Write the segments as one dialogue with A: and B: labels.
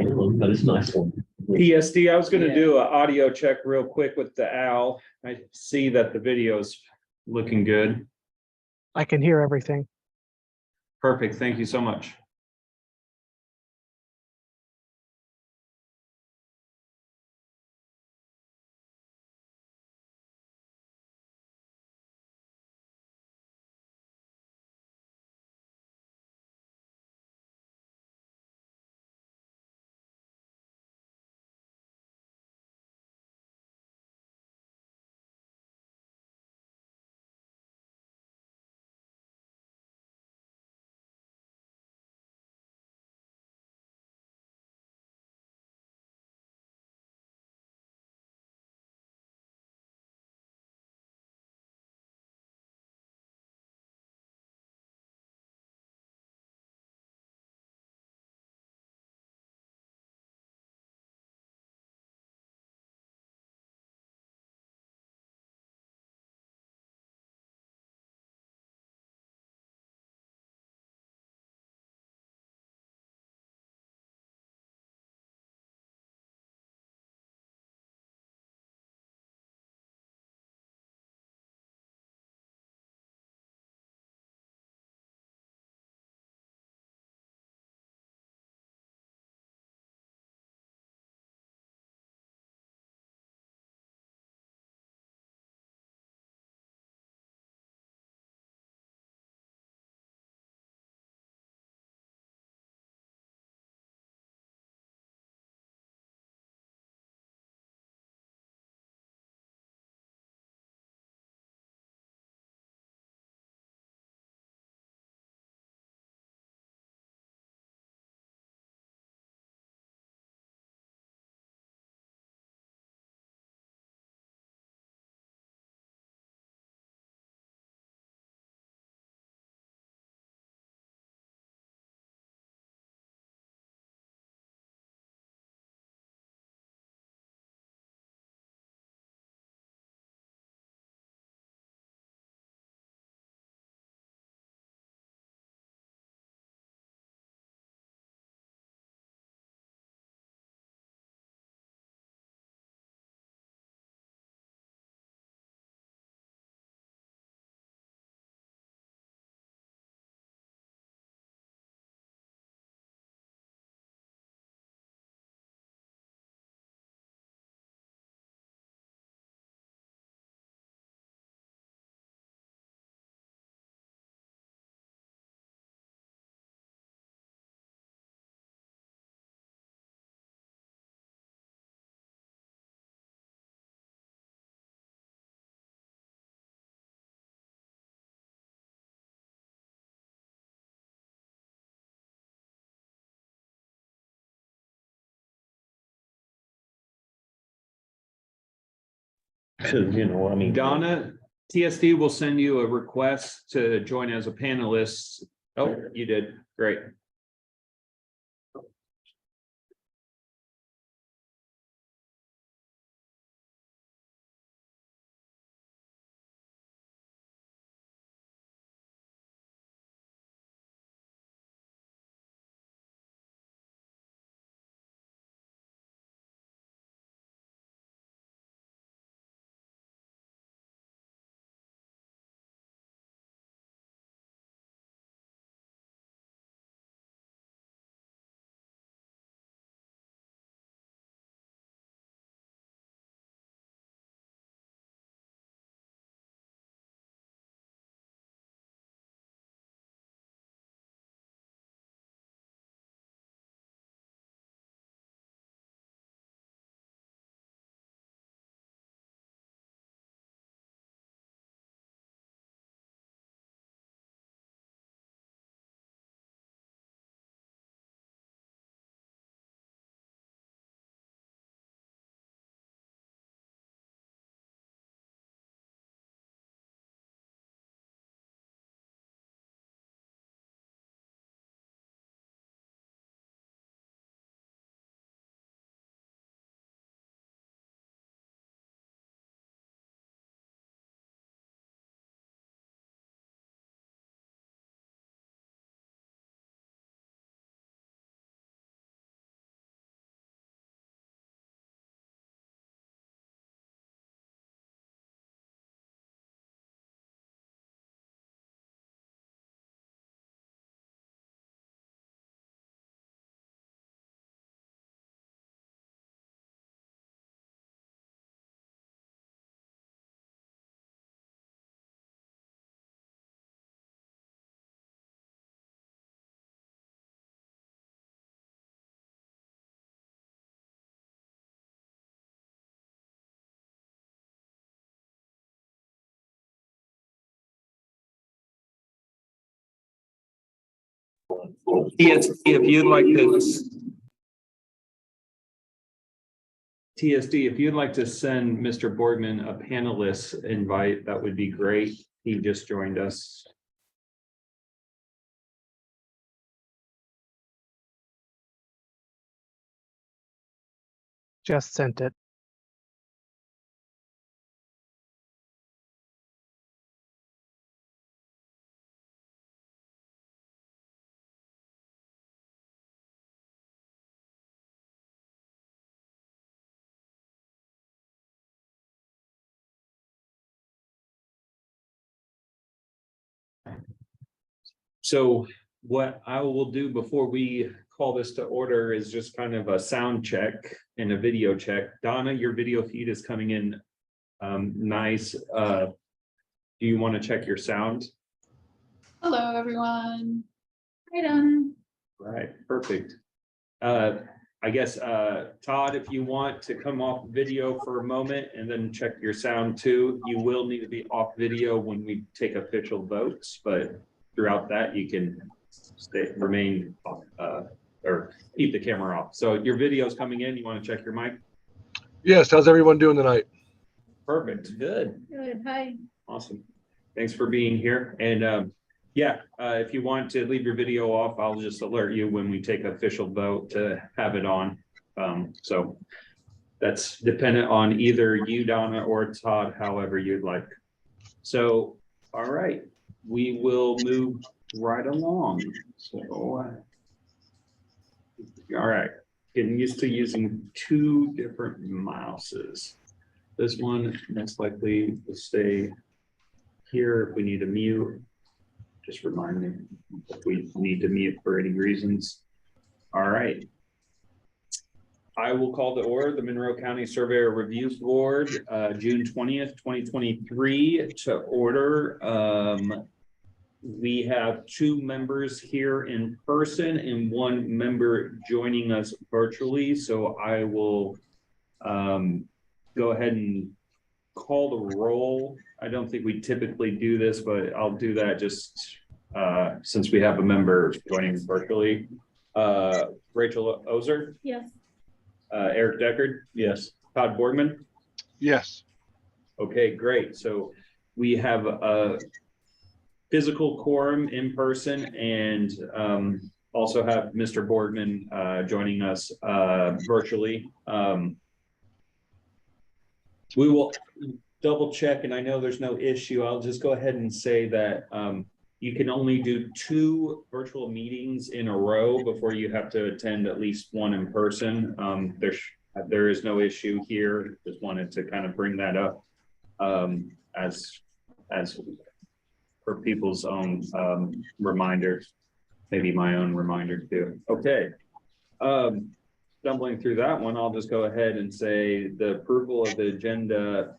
A: but it's a nice one.
B: PSD, I was gonna
C: Yeah.
B: do an audio check real quick with the owl. I see that the video's looking good.
D: I can hear everything.
B: Perfect, thank you so much.
A: Cause you know, I mean.
B: Donna, TSD will send you a request to join as a panelist. Oh, you did, great. TSD, if you'd like to. TSD, if you'd like to send Mr. Boardman a panelist invite, that would be great. He just joined us.
D: Just sent it.
B: So what I will do before we call this to order is just kind of a sound check and a video check. Donna, your video feed is coming in nice. Do you want to check your sound?
C: Hello, everyone. Hi, Donna.
B: Right, perfect. I guess, Todd, if you want to come off video for a moment and then check your sound too, you will need to be off video when we take official votes, but throughout that, you can remain or keep the camera off. So your video is coming in. You want to check your mic?
E: Yes, how's everyone doing tonight?
B: Perfect. Good.
C: Good. Hi.
B: Awesome. Thanks for being here. And if you want to leave your video off, I'll just alert you when we take official vote to have it on. So that's dependent on either you, Donna, or Todd, however you'd like. So, all right, we will move right along. So, all right, getting used to using two different mouses. This one most likely will stay here if we need to mute. Just remind me if we need to mute for any reasons. All right. I will call to order the Monroe County Surveyor Review Board, June 20th, 2023 to order. We have two members here in person and one member joining us virtually. So I will go ahead and call the roll. I don't think we typically do this, but I'll do that just since we have a member joining virtually. Rachel Ozer?
C: Yes.
B: Eric Deckard?
A: Yes.
B: Todd Borgman?
E: Yes.
B: Okay, great. So we have a physical quorum in person and also have Mr. Borgman joining us virtually. We will double check, and I know there's no issue. I'll just go ahead and say that you can only do 2 virtual meetings in a row before you have to attend at least one in person. There is no issue here. Just wanted to kind of bring that up as for people's own reminders, maybe my own reminder too. Okay. Stumbling through that one, I'll just go ahead and say the approval of the agenda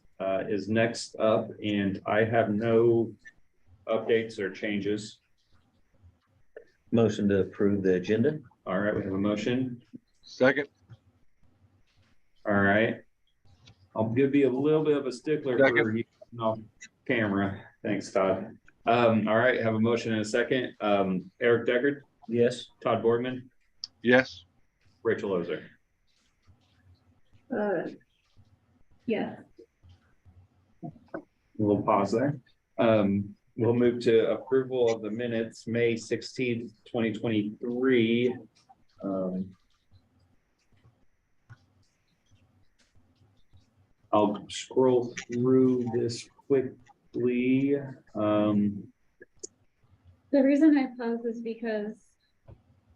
B: is next up, and I have no updates or changes.
A: Motion to approve the agenda.
B: All right, we have a motion.
E: Second.
B: All right. I'll give you a little bit of a stickler for you off camera. Thanks, Todd. All right, have a motion and a second. Eric Deckard?
A: Yes.
B: Todd Borgman?
E: Yes.
B: Rachel Ozer?
C: Yeah.
B: We'll pause there. We'll move to approval of the minutes, May 16th, 2023. I'll scroll through this quickly.
C: The reason I paused is because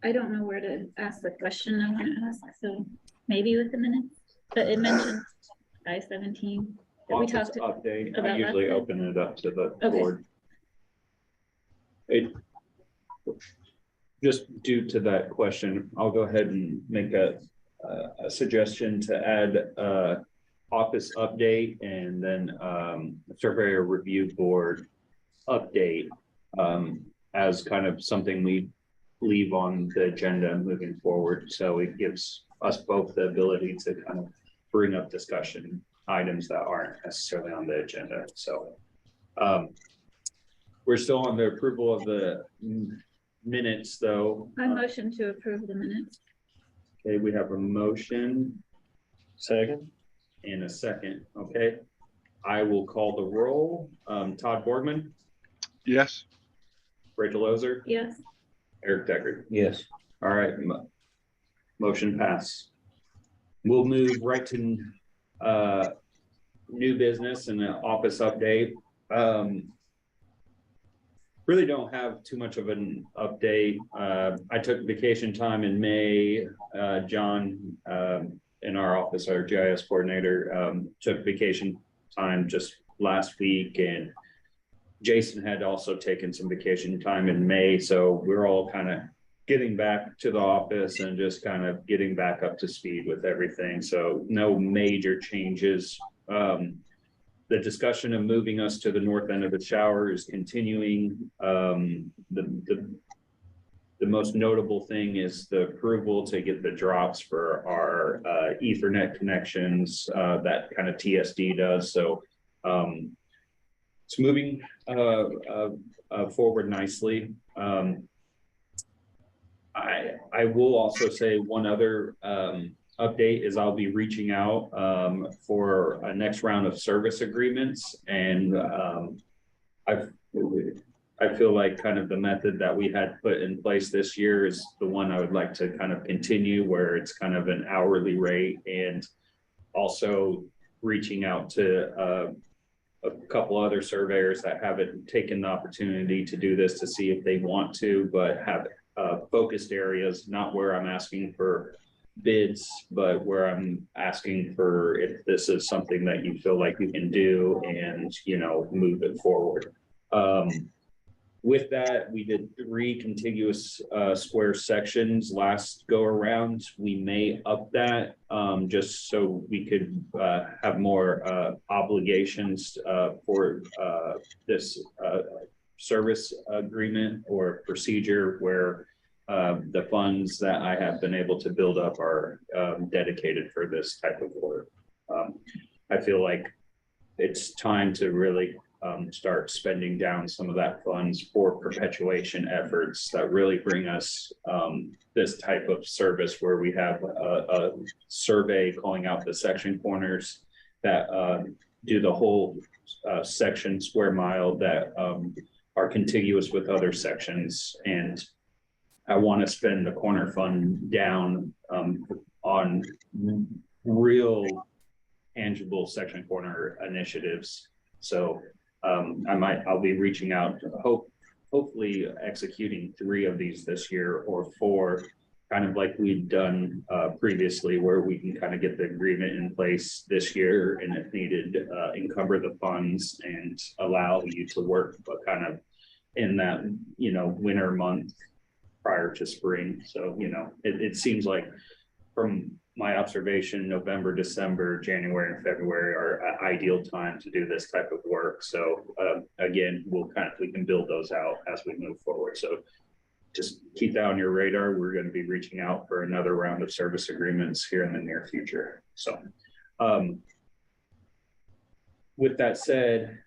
C: I don't know where to ask the question I want to ask. So maybe with the minutes, but it mentioned I-17. That we
B: Office
C: talked
B: update. I
C: about
B: usually
C: last
B: open it up to the
C: Okay.
B: board. Just due to that question, I'll go ahead and make a suggestion to add office update and then surveyor review board update as kind of something we leave on the agenda moving forward. So it gives us both the ability to kind of bring up discussion items that aren't necessarily on the agenda. So we're still on the approval of the minutes though.
C: I motion to approve the minutes.
B: Okay, we have a motion
A: Second?
B: and a second, okay? I will call the roll. Todd Borgman,
E: Yes.
B: Rachel Ozer,
C: Yes,
B: Eric Decker.
A: Yes.
B: All right, motion pass. We'll move right to new business and an office update. Really don't have too much of an update. I took vacation time in May. John in our office, our GIS coordinator, took vacation time just last week, and Jason had also taken some vacation time in May. So we're all kind of getting back to the office and just kind of getting back up to speed with everything. So no major changes. The discussion of moving us to the north end of the shower is continuing. The most notable thing is the approval to get the drops for our Ethernet connections that kind of TSD does. So it's moving forward nicely. I will also say one other update is I'll be reaching out for a next round of service agreements, and I feel like kind of the method that we had put in place this year is the one I would like to kind of continue, where it's kind of an hourly rate, and also reaching out to a couple other surveyors that haven't taken the opportunity to do this to see if they want to, but have focused areas, not where I'm asking for bids, but where I'm asking for if this is something that you feel like you can do and, you know, move it forward. With that, we did 3 contiguous square sections last go around. We may up that just so we could have more obligations for this service agreement or procedure where the funds that I have been able to build up are dedicated for this type of work. I feel like it's time to really start spending down some of that funds for perpetuation efforts that really bring us this type of service where we have a survey calling out the section corners that do the whole section square mile that are contiguous with other sections. And I want to spend the corner fund down on real tangible section corner initiatives. So I'll be reaching out to hopefully executing 3 of these this year, or 4, kind of like we've done previously, where we can kind of get the agreement in place this year, and if needed, encumber the funds and allow you to work, but kind of in that, you know, winter month prior to spring. So, you know, it seems like from my observation, November, December, January, and February are ideal time to do this type of work. So again, we can build those out as we move forward. So just keep that on your radar. We're going to be reaching out for another round of service agreements here in the near future. So with that said,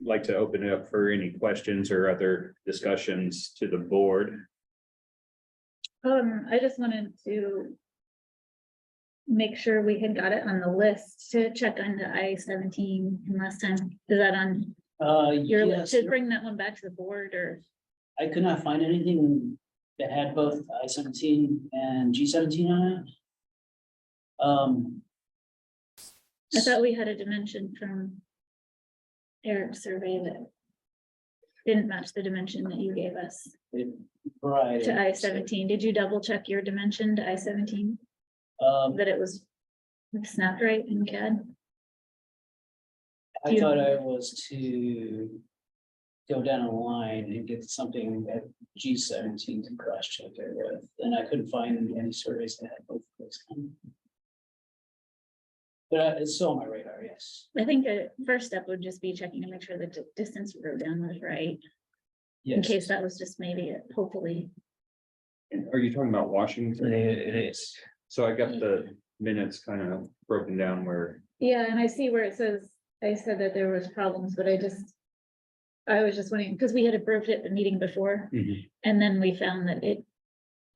B: like to open it up for any questions or other discussions to the board.
C: I just wanted to make sure we had got it on the list to check on the I-17 last time. Is that on your list
F: Yes,
C: to bring that one back to the board, or?
F: I could not find anything that had both I-17 and G-17 on it.
C: I thought we had a dimension from Eric's survey that didn't match the dimension that you gave us
F: Right.
C: to I-17. Did you double check your dimension to I-17? That it was snapped right in CAD?
F: I thought I was to go down a line and get something at G-17 to cross check it with, and I couldn't find any surveys that had both of those. But it's still on my radar, yes.
C: I think a first step would just be checking to make sure the distance we wrote down was right, in
F: Yes.
C: case that was just maybe it, hopefully.
B: Are you talking about Washington?
A: It is.
B: So I got the minutes kind of broken down where,
C: Yeah, and I see where it says, I said that there was problems, but I was just wondering, because we had approved it the meeting before,
B: Mhm.
C: and then we found that it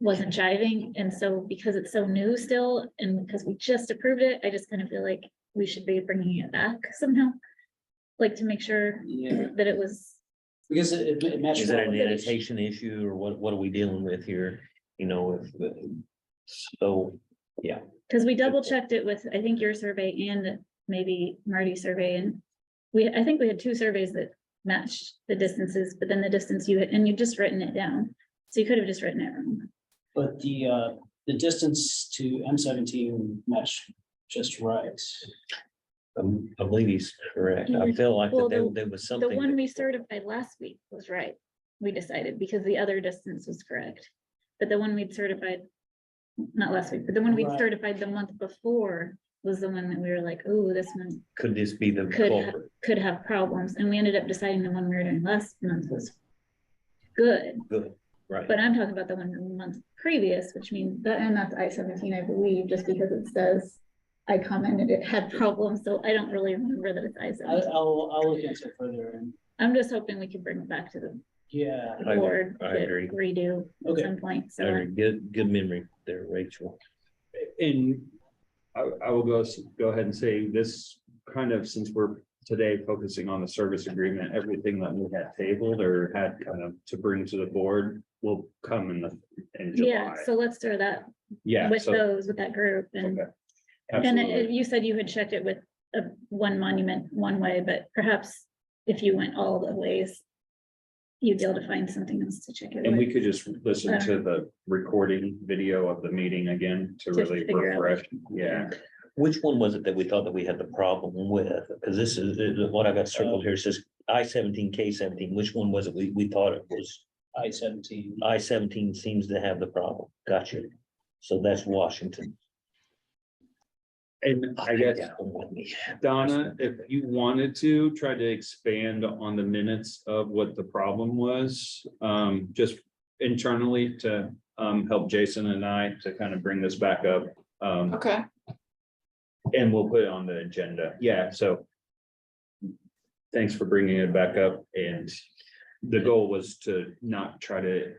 C: wasn't jiving, and so because it's so new still, and because we just approved it, I just kind of feel like we should be bringing it back somehow. Like to make sure
F: Yeah,
C: that it was,
F: because it matched.
A: Is it
F: well
A: an
F: with the-
A: annotation issue or what are we dealing with here? You know, so, yeah.
C: because we double checked it with, I think, your survey and maybe Marty's survey, and I think we had two surveys that matched the distances, but then the distance you had, and you just written it down, so you could have just written it wrong.
F: But the distance to M17 matched just right.
A: I believe he's correct. I feel like
C: Well,
A: that there was
C: The
A: something.
C: one
A: that-
C: we certified last week was right, we decided, because the other distance was correct. But the one we'd certified, not last week, but the one we
F: Right.
C: certified the month before was the one that we were like, oh, this one
A: Could this be the
C: could
A: culprit?
C: could have problems, and we ended up deciding the one we were doing last month was good,
A: Good, right.
C: but I'm talking about the one from the month previous, which means that, and that's I-17, I believe, just because it says I commented it had problems, so I don't really remember that it's I-17.
F: I'll look into it further and,
C: I'm just hoping we can bring it back to the
F: yeah.
A: I-
C: board,
A: I
C: get
A: agree.
C: redo at
F: Okay.
C: some point, so.
A: Good memory there, Rachel.
B: And I will go ahead and say this kind of, since we're today focusing on the service agreement, everything that we had tabled or had kind of to bring to the board will come in
C: Yeah,
B: July.
C: so let's throw that
B: Yeah,
C: with
B: so,
C: those, with that group, and,
B: okay.
C: and
B: Absolutely.
C: you said you had checked it with one monument one way, but perhaps if you went all the ways, you'd be able to find something else to check it
B: And we
C: with.
B: could just listen to the recording video of the meeting again to really
C: figure out
B: refresh. Yeah,
A: Which one was it that we thought that we had the problem with? Because this is what I got circled here. It says I-17, K-17. Which one was it? We thought it was
F: I-17.
A: I-17 seems to have the problem. Gotcha. So that's Washington.
B: and I guess,
A: Yeah, with me.
B: Donna, if you wanted to try to expand on the minutes of what the problem was, just internally to help Jason and I to kind of bring this back up.
G: Okay,
B: And we'll put it on the agenda. Yeah, so thanks for bringing it back up. And the goal was to not try to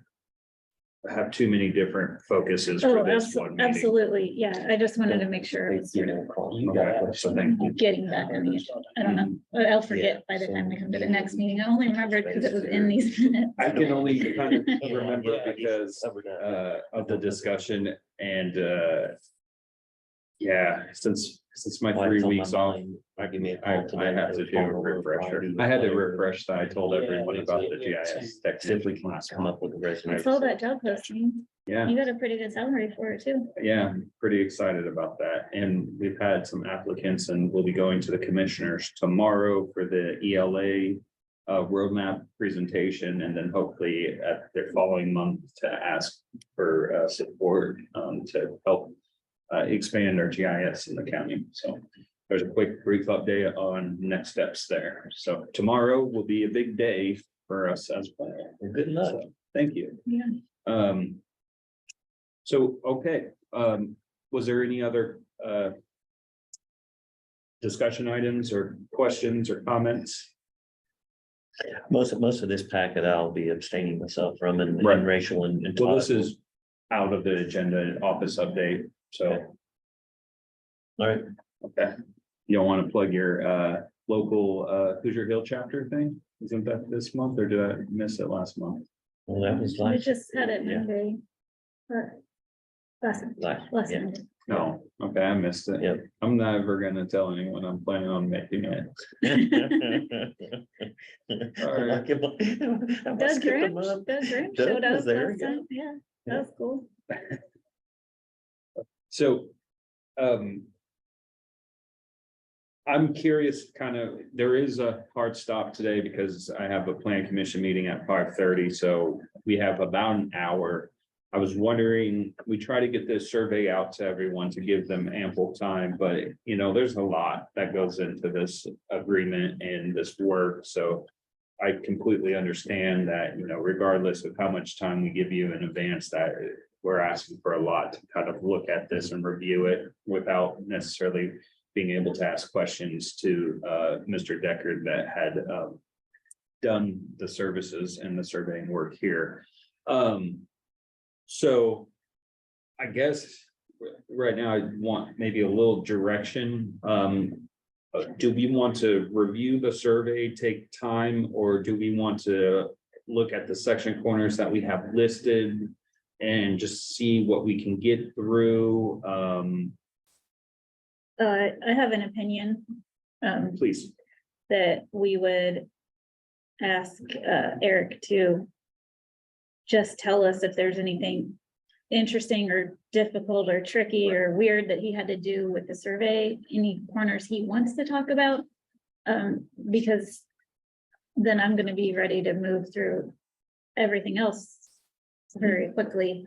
B: have too many different focuses for
C: Oh,
B: this one meeting.
C: absolutely, yeah, I just wanted to make sure it's sort of
B: Okay, so thank you.
C: getting back on the, I don't know, but I'll forget by the time we come to the next meeting. I only remembered because it was in these minutes.
B: I can only kind of remember
F: Yeah.
B: because of the discussion and yeah, since my 3 weeks off, I have to do a refresher. I had to refresh that. I told everyone about the GIS
A: Simply
B: technician last
A: come
B: month.
A: up with a resume.
C: I saw that job posting,
B: Yeah,
C: you got a pretty good salary for it too.
B: yeah, I'm pretty excited about that. And we've had some applicants and we'll be going to the commissioners tomorrow for the ELA roadmap presentation, and then hopefully at their following month to ask for support to help expand our GIS in the county. So there's a quick brief update on next steps there. So tomorrow will be a big day for us as well.
A: Good luck.
B: So, thank you.
C: Yeah.
B: So, okay, was there any other discussion items or questions or comments?
A: Most of this packet I'll be abstaining myself from and
B: Right.
A: Rachel and.
B: Well, this
A: Todd.
B: is out of the agenda, office update, so,
A: All right.
B: okay. You don't want to plug your local Hoosier Hill chapter thing? Isn't that this month, or did I miss it last month?
A: Well, that was
C: We
A: like.
C: just had it
A: Yeah.
C: Monday. Last
A: Yeah.
C: Monday.
B: No, okay, I missed it.
A: Yep.
B: I'm never gonna tell anyone I'm planning on making it. Alright.
C: Doug Grinch
A: Doug
C: showed up
A: was there,
C: last
A: yeah.
C: time, yeah, that was cool.
B: So, I'm curious, kind of, there is a hard stop today because I have a plan commission meeting at 5:30, so we have about an hour. I was wondering, we try to get this survey out to everyone to give them ample time, but you know, there's a lot that goes into this agreement and this work, so. I completely understand that, you know, regardless of how much time we give you in advance, that we're asking for a lot to kind of look at this and review it without necessarily being able to ask questions to Mr. Decker that had done the services and the surveying work here. So I guess right now I want maybe a little direction. Do we want to review the survey, take time, or do we want to look at the section corners that we have listed and just see what we can get through?
C: I have an opinion.
B: Please.
C: That we would ask Eric to just tell us if there's anything interesting or difficult or tricky or weird that he had to do with the survey, any corners he wants to talk about. Because then I'm gonna be ready to move through everything else very quickly,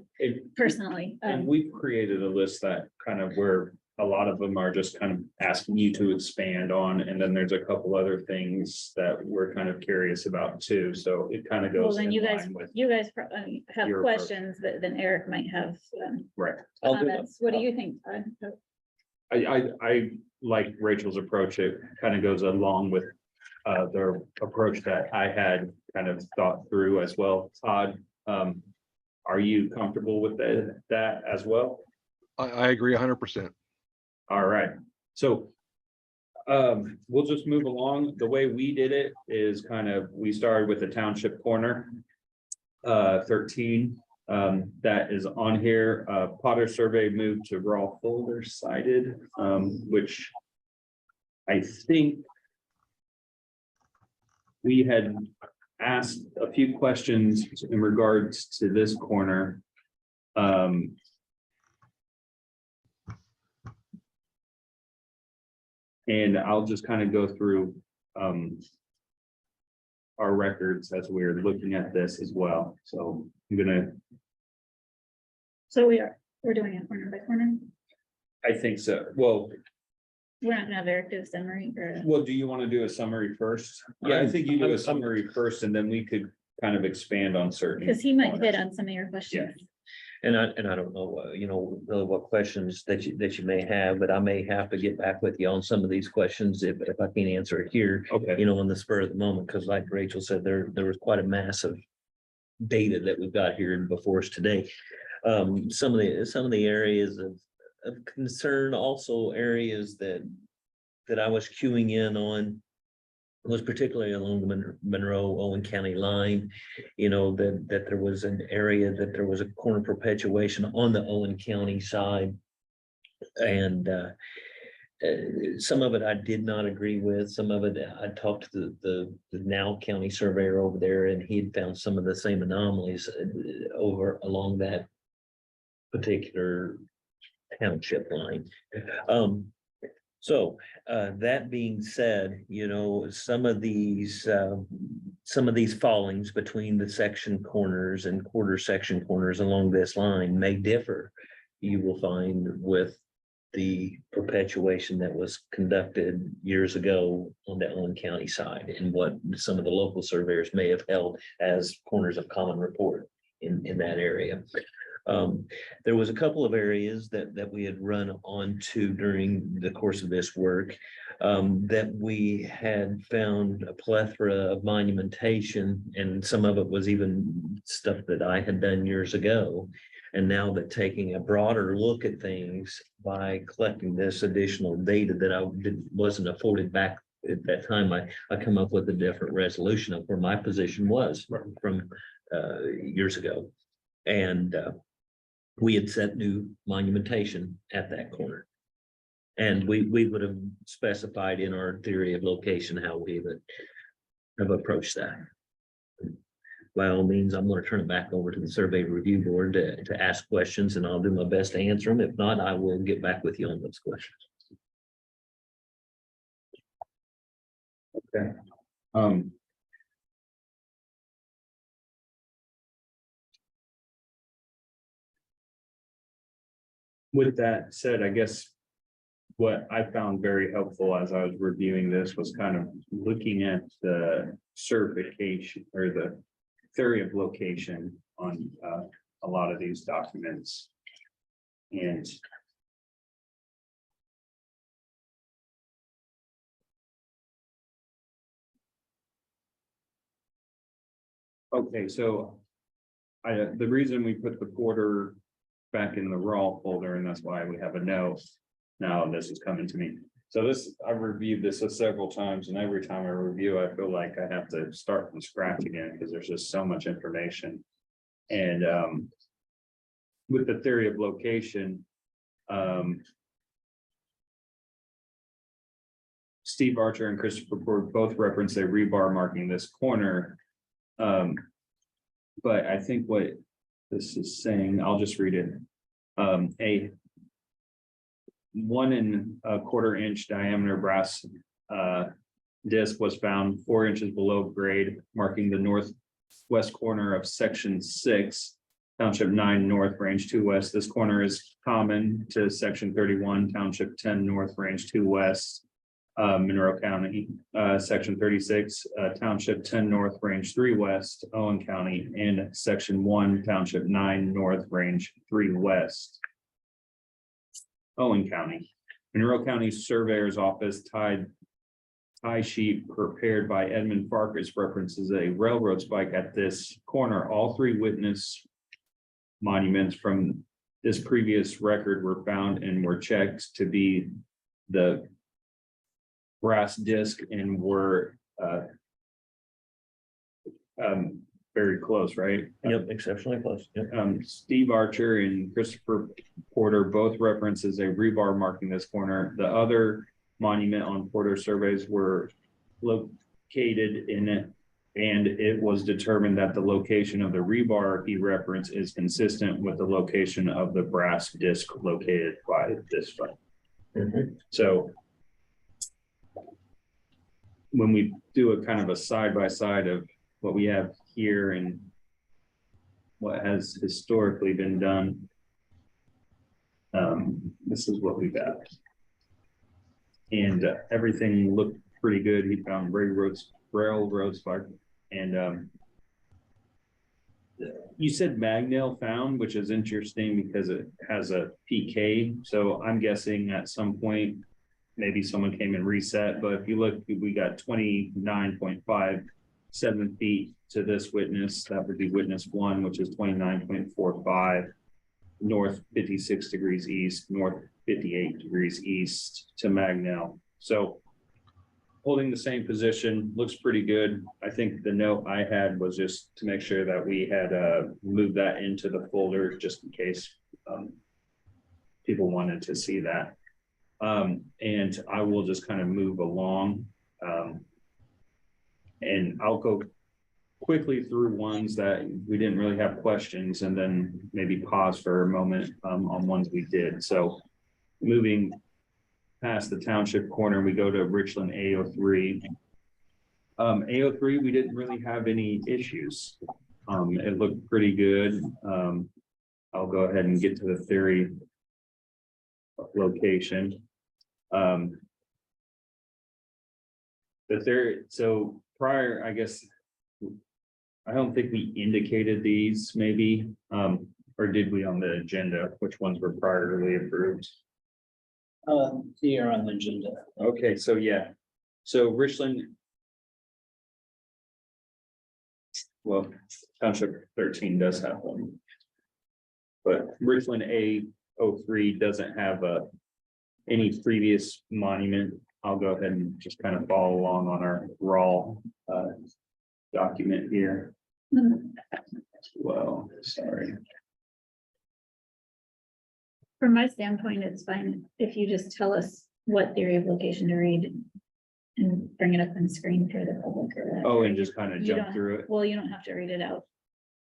C: personally.
B: And we've created a list that kind of where a lot of them are just kind of asking you to expand on, and then there's a couple other things that we're kind of curious about too, so it kind of
C: Well,
B: goes
C: then
B: in
C: you guys,
B: line with.
C: have
B: your approach.
C: questions that then Eric might have
B: Right.
A: I'll do
C: comments. What do you think, Todd?
B: I like Rachel's approach. It kind of goes along with the approach that I had kind of thought through as well. Todd, are you comfortable with that as well?
E: I agree 100%.
B: All right, so we'll just move along. The way we did it is kind of, we started with the township corner. 13, that is on here. Potter survey moved to raw folder cited, which I think we had asked a few questions in regards to this corner. And I'll just kind of go through our records as we're looking at this as well. So I'm gonna,
C: So we're doing it corner by corner.
B: I think so. Well,
C: We're not gonna have Eric do a summary or.
B: do you want to do a summary first? Yeah, I think you do a summary first, and then we could kind of expand on certain.
C: Because he might hit on some of your questions.
A: And I don't know, really what questions that you may have, but I may have to get back with you on some of these questions if I can't answer it here,
B: Okay,
A: on the spur of the moment, because like Rachel said, there was quite a massive data that we've got here before us today. Some of the areas of concern, also areas that I was queuing in on was particularly along the Monroe Owen County line, that there was an area that there was a corner perpetuation on the Owen County side. And some of it I did not agree with. Some of it I talked to the now county surveyor over there, and he had found some of the same anomalies over along that particular township line. So that being said, some of these fallings between the section corners and quarter section corners along this line may differ. You will find with the perpetuation that was conducted years ago on the Owen County side and what some of the local surveyors may have held as corners of common report in that area. There was a couple of areas that we had run onto during the course of this work that we had found a plethora of monumentation, and some of it was even stuff that I had done years ago. And now that taking a broader look at things by collecting this additional data that I wasn't afforded back at that time, I come up with a different resolution of where my position was from years ago. And we had set new monumentation at that corner. And we would have specified in our theory of location how we would have approached that. By all means, I'm going to turn it back over to the survey review board to ask questions, and I'll do my best to answer them. If not, I will get back with you on those questions.
B: okay. With that said, I guess what I found very helpful as I was reviewing this was kind of looking at the certification or the theory of location on a lot of these documents. And Okay, so the reason we put the quarter back in the raw folder, and that's why we have a no. Now this is coming to me. So this, I've reviewed this several times, and every time I review, I feel like I have to start from scratch again, because there's just so much information. And with the theory of location, Steve Archer and Christopher Ford both reference a rebar marking this corner. But I think what this is saying, I'll just read it. A 1¼ inch diameter brass disc was found 4 inches below grade, marking the northwest corner of section 6, township 9 north, range 2 west. This corner is common to section 31, township 10 north, range 2 west. Monroe County, section 36, township 10 north, range 3 west, Owen County, and section 1, township 9 north, range 3 west. Owen County, Monroe County Surveyor's Office tie sheet prepared by Edmund Farkas references a railroad spike at this corner. All 3 witness monuments from this previous record were found and were checked to be the brass disc and were very close, right?
A: Yep, exceptionally close. Yep.
B: Steve Archer and Christopher Porter both references a rebar marking this corner. The other monument on Porter surveys were located in it, and it was determined that the location of the rebar he referenced is consistent with the location of the brass disc located by this front. So when we do a kind of a side by side of what we have here and what has historically been done, this is what we got. And everything looked pretty good. He found railroad spark, and you said Magnell found, which is interesting because it has a PK. So I'm guessing at some point maybe someone came and reset, but if you look, we got 29.57 feet to this witness. That would be witness 1, which is 29.45, north 56 degrees east, north 58 degrees east to Magnell. So holding the same position, looks pretty good. I think the note I had was just to make sure that we had moved that into the folder just in case people wanted to see that. And I will just kind of move along. And I'll go quickly through ones that we didn't really have questions, and then maybe pause for a moment on ones we did. So moving past the township corner, we go to Richland A03. A03, we didn't really have any issues. It looked pretty good. I'll go ahead and get to the theory of location. The theory, so prior, I guess, I don't think we indicated these maybe, or did we on the agenda, which ones were priorly approved?
F: Here on the agenda.
B: Okay, so yeah, so Richland. Well, Township 13 does have one. But Richland A03 doesn't have any previous monument. I'll go ahead and just kind of follow along on our raw document here. Well, sorry.
C: From my standpoint, it's fine if you just tell us what theory of location to read and bring it up on screen for the public. Or that.
B: Oh, and just kind of
C: You
B: jump
C: don't-
B: through it.
C: Well, you don't have to read it out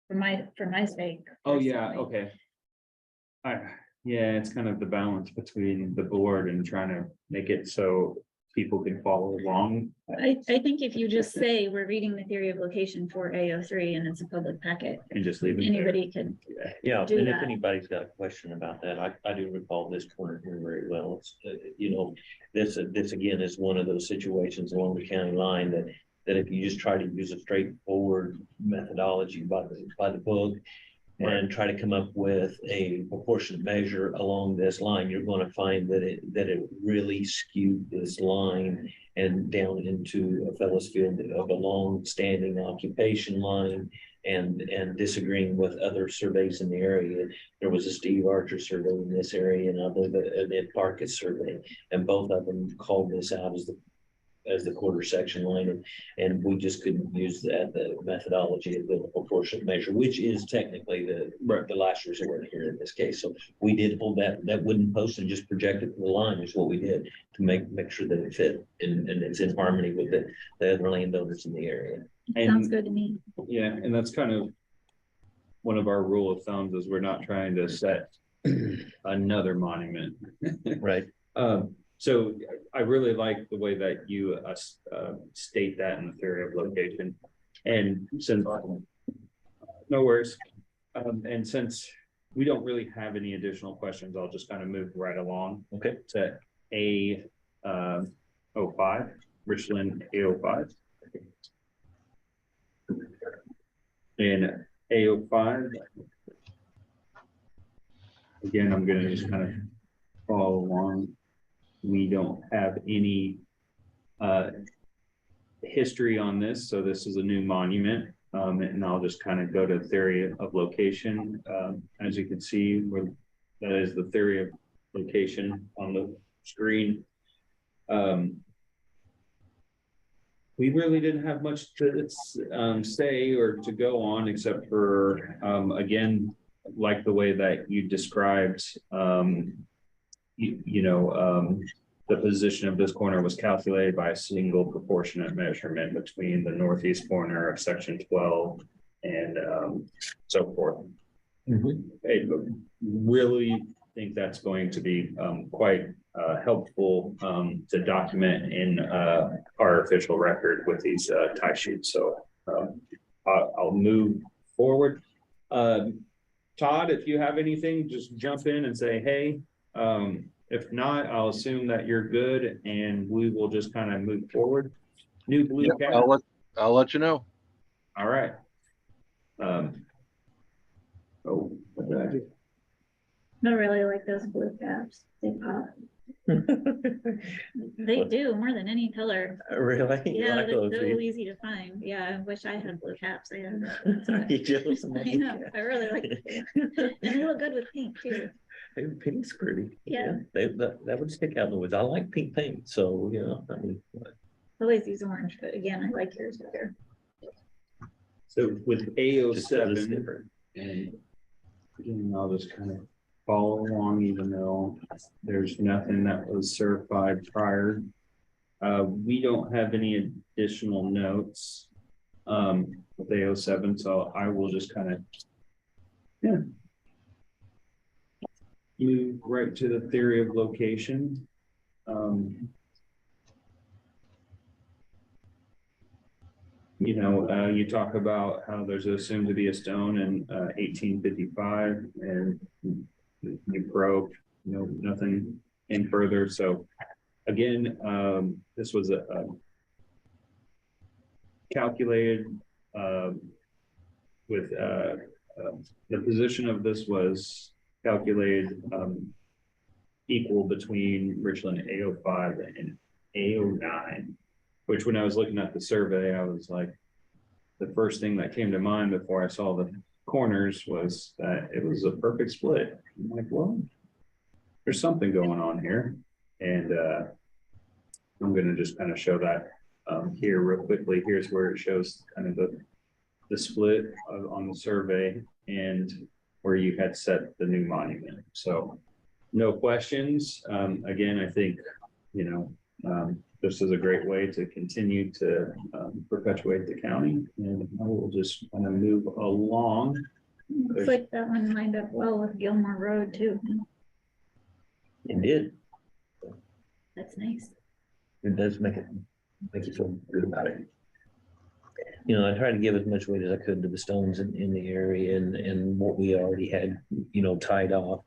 C: for my sake.
B: Oh, yeah,
C: personally.
B: okay. Yeah, it's kind of the balance between the board and trying to make it so people can follow along.
C: I think if you just say we're reading the theory of location for A03 and it's a public packet,
B: And just leave it there.
C: anybody could,
A: Yeah,
C: do
A: and if
C: that.
A: anybody's got a question about that, I do recall this corner here very well. It's, you know, this again is one of those situations along the county line that if you just try to use a straightforward methodology by the book and try to come up with a proportionate measure along this line, you're going to find that it really skewed this line and down into a Fellows Field of a long-standing occupation line and disagreeing with other surveys in the area. There was a Steve Archer survey in this area, and I believe an Ed Parkett survey, and both of them called this out as the quarter section line, and we just couldn't use the methodology of the proportionate measure, which is technically the last resort here in this case. So we did hold that wooden post and just project it to the line is what we did to make sure that it fit and it's in harmony with the other landowners in the area.
C: Sounds good to me.
B: Yeah, and that's kind of one of our rule of thumbs is we're not trying to set another monument.
A: Right.
B: So I really like the way that you state that in the theory of location. And since, no worries. And since we don't really have any additional questions, I'll just kind of move right along.
A: Okay.
B: To A05, Richland A05. In A05, again, I'm gonna just kind of follow along. We don't have any history on this, so this is a new monument. And I'll just kind of go to theory of location. As you can see, that is the theory of location on the screen. We really didn't have much to say or to go on, except for, again, like the way that you described, the position of this corner was calculated by a single proportionate measurement between the northeast corner of section 12 and so forth. I really think that's going to be quite helpful to document in our official record with these tie sheets. So I'll move forward. Todd, if you have anything, just jump in and say, hey. If not, I'll assume that you're good and we will just kind of move forward. New blue cap.
E: I'll let you know.
B: All right. Oh, what did I do?
C: I really like those blue caps. They pop. They do more than any color.
A: Really? You
C: Yeah,
A: like
C: they're
A: those,
C: so
A: do you?
C: easy to find. Yeah, I wish I had blue caps. I have.
A: You jealous of my
C: I know,
A: blue cap?
C: I really like them. And they look good with pink too.
A: Hey, pink's pretty.
C: Yeah.
A: That would stick out in the woods. I like pink paint, so I mean.
C: I always use orange, but again, I like yours better.
B: So with
A: just 'cause it's
B: A07,
A: different.
B: and again, I'll just kind of follow along, even though there's nothing that was certified prior. We don't have any additional notes with A07, so I will just kind of move right to the theory of location. You talk about how there's assumed to be a stone in 1855, and you probe, nothing in further. So again, this was a calculated with the position of this was calculated equal between Richland A05 and A09, which when I was looking at the survey, I was like, the first thing that came to mind before I saw the corners was that it was a perfect split. I'm like, well, there's something going on here. And I'm going to just kind of show that here real quickly. Here's where it shows kind of the split on the survey and where you had set the new monument. So no questions. Again, I think, this is a great way to continue to perpetuate the county, and I will just kind of move along.
C: Looks like that one lined up well with Gilmore Road too.
A: It did.
C: That's nice.
A: It does make you feel good about it. I tried to give as much weight as I could to the stones in the area and what we already had, tied off.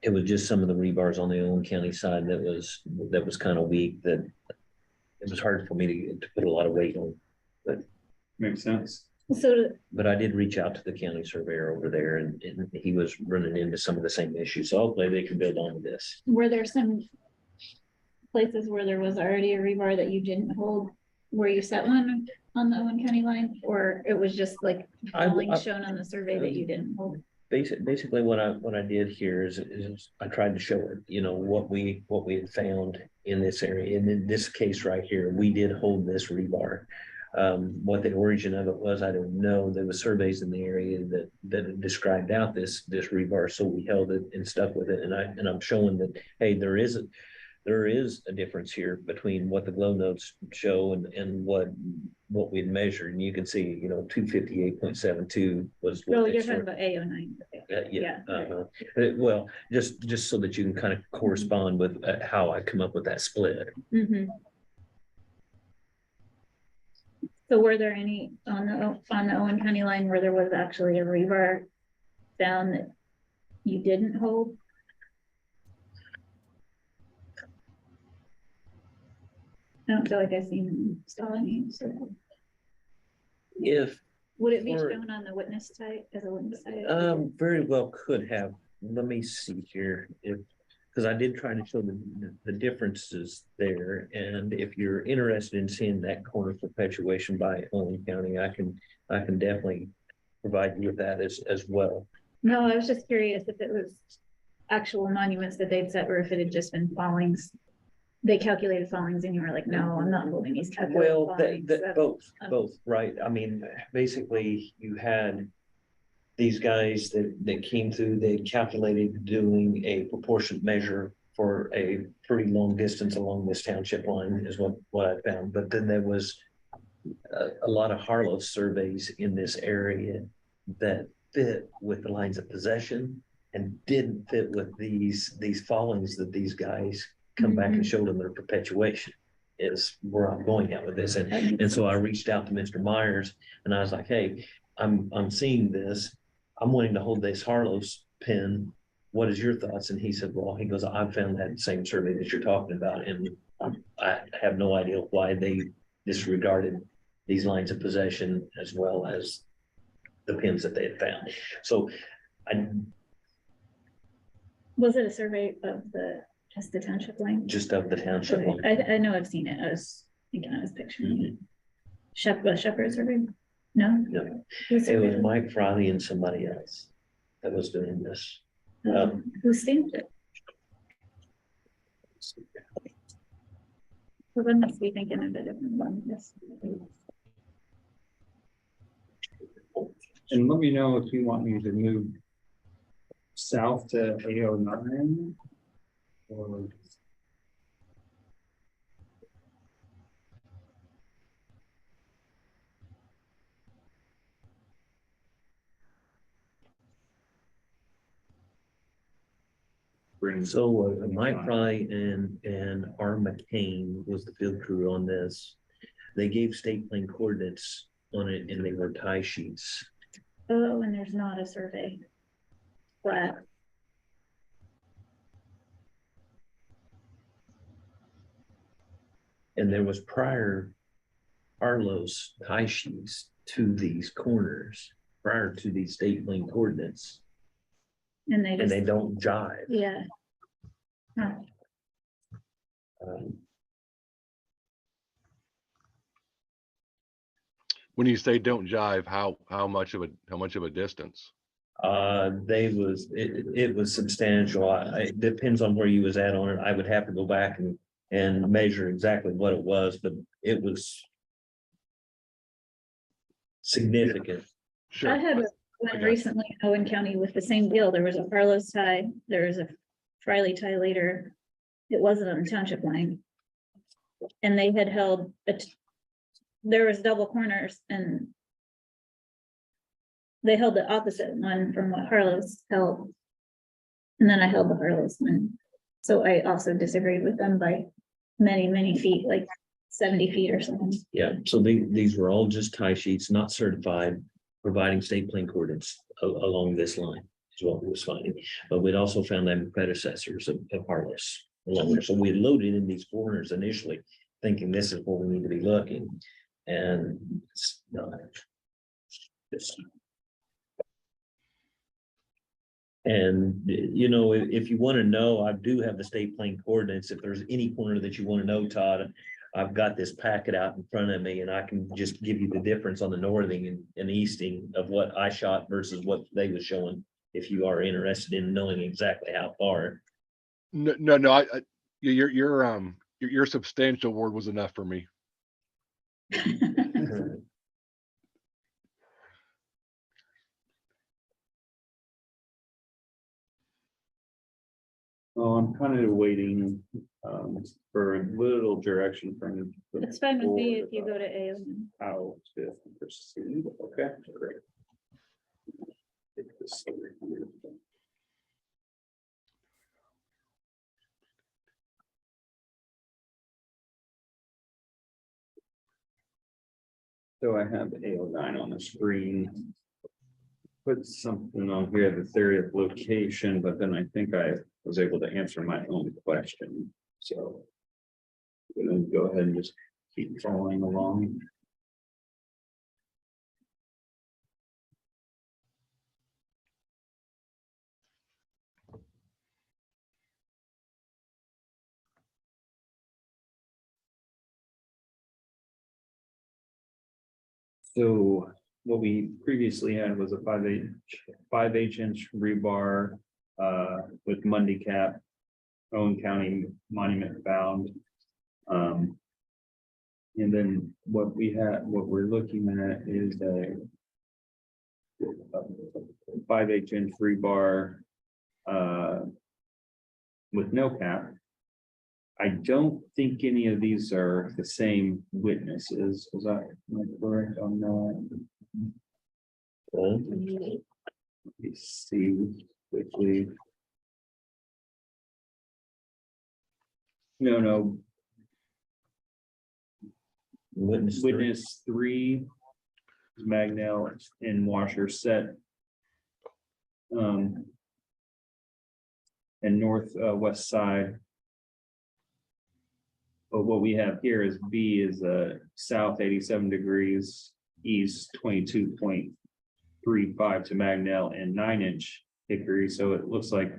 A: It was just some of the rebars on the Owen County side that was kind of weak, that it was hard for me to put a lot of weight on.
B: Makes sense.
A: But I did reach out to the county surveyor over there, and he was running into some of the same issues. So hopefully they can build on this.
C: Were there some places where there was already a rebar that you didn't hold where you set one? on the Owen County line, or it was just like
A: I-
C: fallings shown on the survey that you didn't hold?
A: Basically, what I did here is I tried to show it, you know, what we had found in this area. And in this case right here, we did hold this rebar. What the origin of it was, I don't know. There was surveys in the area that described out this rebar, so we held it and stuck with it. And I'm showing that, hey, there is a difference here between what the glow notes show and what we'd measured. And you can see, you know, 258.72 was. what
C: Oh,
A: they
C: you're
A: sort
C: talking about A09.
A: yeah.
C: Yeah.
A: Well, just so that you can kind of correspond with how I come up with that split.
C: Mhm. So were there any on the Owen County line where there was actually a rebar found that you didn't hold? I don't feel like I've seen saw any, so
A: If,
C: would it be
A: For-
C: shown on the witness type as a witness type?
A: very well could have, let me see here, because I did try to show the differences there. And if you're interested in seeing that corner perpetuation by Owen County, I can definitely provide you with that as well.
C: No, I was just curious if it was actual monuments that they'd set or if it had just been fallings. They calculated fallings and you were like, no, I'm not holding these calculated
A: Well,
C: fallings.
A: both, right? I mean, basically, you had these guys that came through, they calculated doing a proportionate measure for a pretty long distance along this township line is what I found. But then there was a lot of Harlow surveys in this area that fit with the lines of possession and didn't fit with these fallings that these guys come back and showed them their perpetuation is where I'm going at with this. And so I reached out to Mr. Myers and I was like, hey, I'm seeing this. I'm wanting to hold this Harlow's pin. What is your thoughts? And he said, well, he goes, I've found that same survey that you're talking about. And I have no idea why they disregarded these lines of possession as well as the pins that they had found. So
C: Was it a survey of just the township line?
A: just of the township
C: Okay,
A: line.
C: I know I've seen it. I was thinking I was picturing it. Shepherd survey? No?
A: No,
C: Who
A: it was
C: surveyed it?
A: Mike Friday and somebody else that was doing this.
C: Who stamped it? Well, I must be thinking of a different one, yes.
B: And let me know if you want me to move south to A09. Or bring
A: So Mike Fry and R. McCain was the field crew on this. They gave state plane coordinates on it and they were tie sheets.
C: Oh, and there's not a survey. Flat.
A: And there was prior Arlo's tie sheets to these corners prior to these state plane coordinates,
C: And they
A: and
C: just,
A: they don't jive.
C: yeah. Huh.
A: Um,
E: When you say don't jive, how much of a distance?
A: it was substantial. It depends on where you was at on it. I would have to go back and measure exactly what it was, but it was significant.
E: Sure.
C: I had
E: I
C: one
E: got
C: recently in Owen County with the same deal. There was a Carlos tie, there was a Friley tie later. It wasn't on the township line. And they had held, there was double corners and they held the opposite one from what Harlow's held. And then I held the Harlow's one. So I also disagreed with them by many, many feet, like 70 feet or something.
A: Yeah, so these were all just tie sheets, not certified, providing state plane coordinates along this line is what we was finding. But we'd also found them predecessors of Harlow's along there. So we loaded in these corners initially, thinking this is where we need to be looking. And it's not. And, you know, if you want to know, I do have the state plane coordinates. If there's any corner that you want to know, Todd, I've got this packet out in front of me and I can just give you the difference on the northing and easting of what I shot versus what they was showing. If you are interested in knowing exactly how far.
E: No, your substantial word was enough for me.
B: Oh, I'm kind of waiting for a little direction from. the
C: It's fine with me
B: board
C: if you go to A.
B: How to proceed, okay, great. Take this over here. So I have AO9 on the screen. Put something on here, the theory of location, but then I think I was able to answer my own question, so. I'm gonna go ahead and just keep following along. So what we previously had was a 5/8 inch rebar with Monday cap. Owen County monument found. And then what we're looking at is a 5/8 inch rebar with no cap. I don't think any of these are the same witnesses. Was I correct on that?
A: Well,
B: Let me see quickly. No, witness 3. Magnell and Washer set. And west side. But what we have here is B is south 87 degrees, east 22.35 to Magnell and 9-inch hickory, so it looks like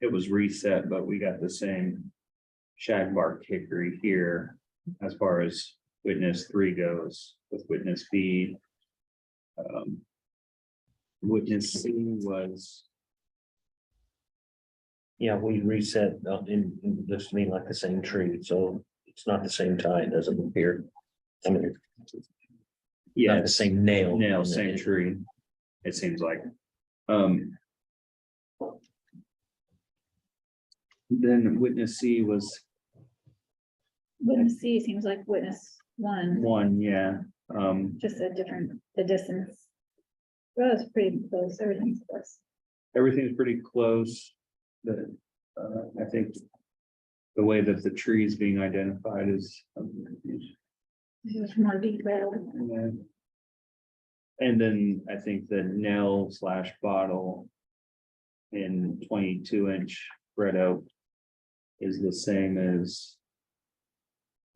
B: it was reset, but we got the same shagbark hickory here as far as witness 3 goes with witness B. Witness C was.
A: yeah, we reset in looks to me like the same tree, so it's not the same tie, it doesn't appear. I mean,
B: Yeah,
A: not the same nail.
B: nail, same tree, it seems like. Then witness C was
C: Witness C seems like witness 1,
B: 1, yeah.
C: just a different, the distance. Well, it's pretty close, everything's close.
B: Everything's pretty close. The, I think the way that the tree is being identified is.
C: It's more detailed.
B: Yeah. And then I think the nail / bottle in 22-inch red oak is the same as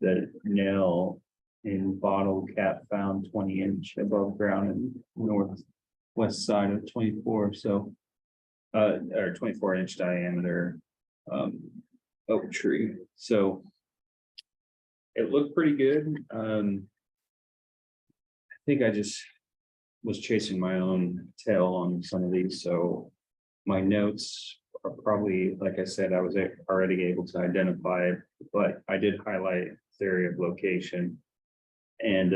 B: the nail in bottle cap found 20-inch above ground in northwest side of 24, so or 24-inch diameter oak tree, so it looked pretty good. I think I just was chasing my own tail on some of these, so my notes are probably, like I said, I was already able to identify it, but I did highlight theory of location. And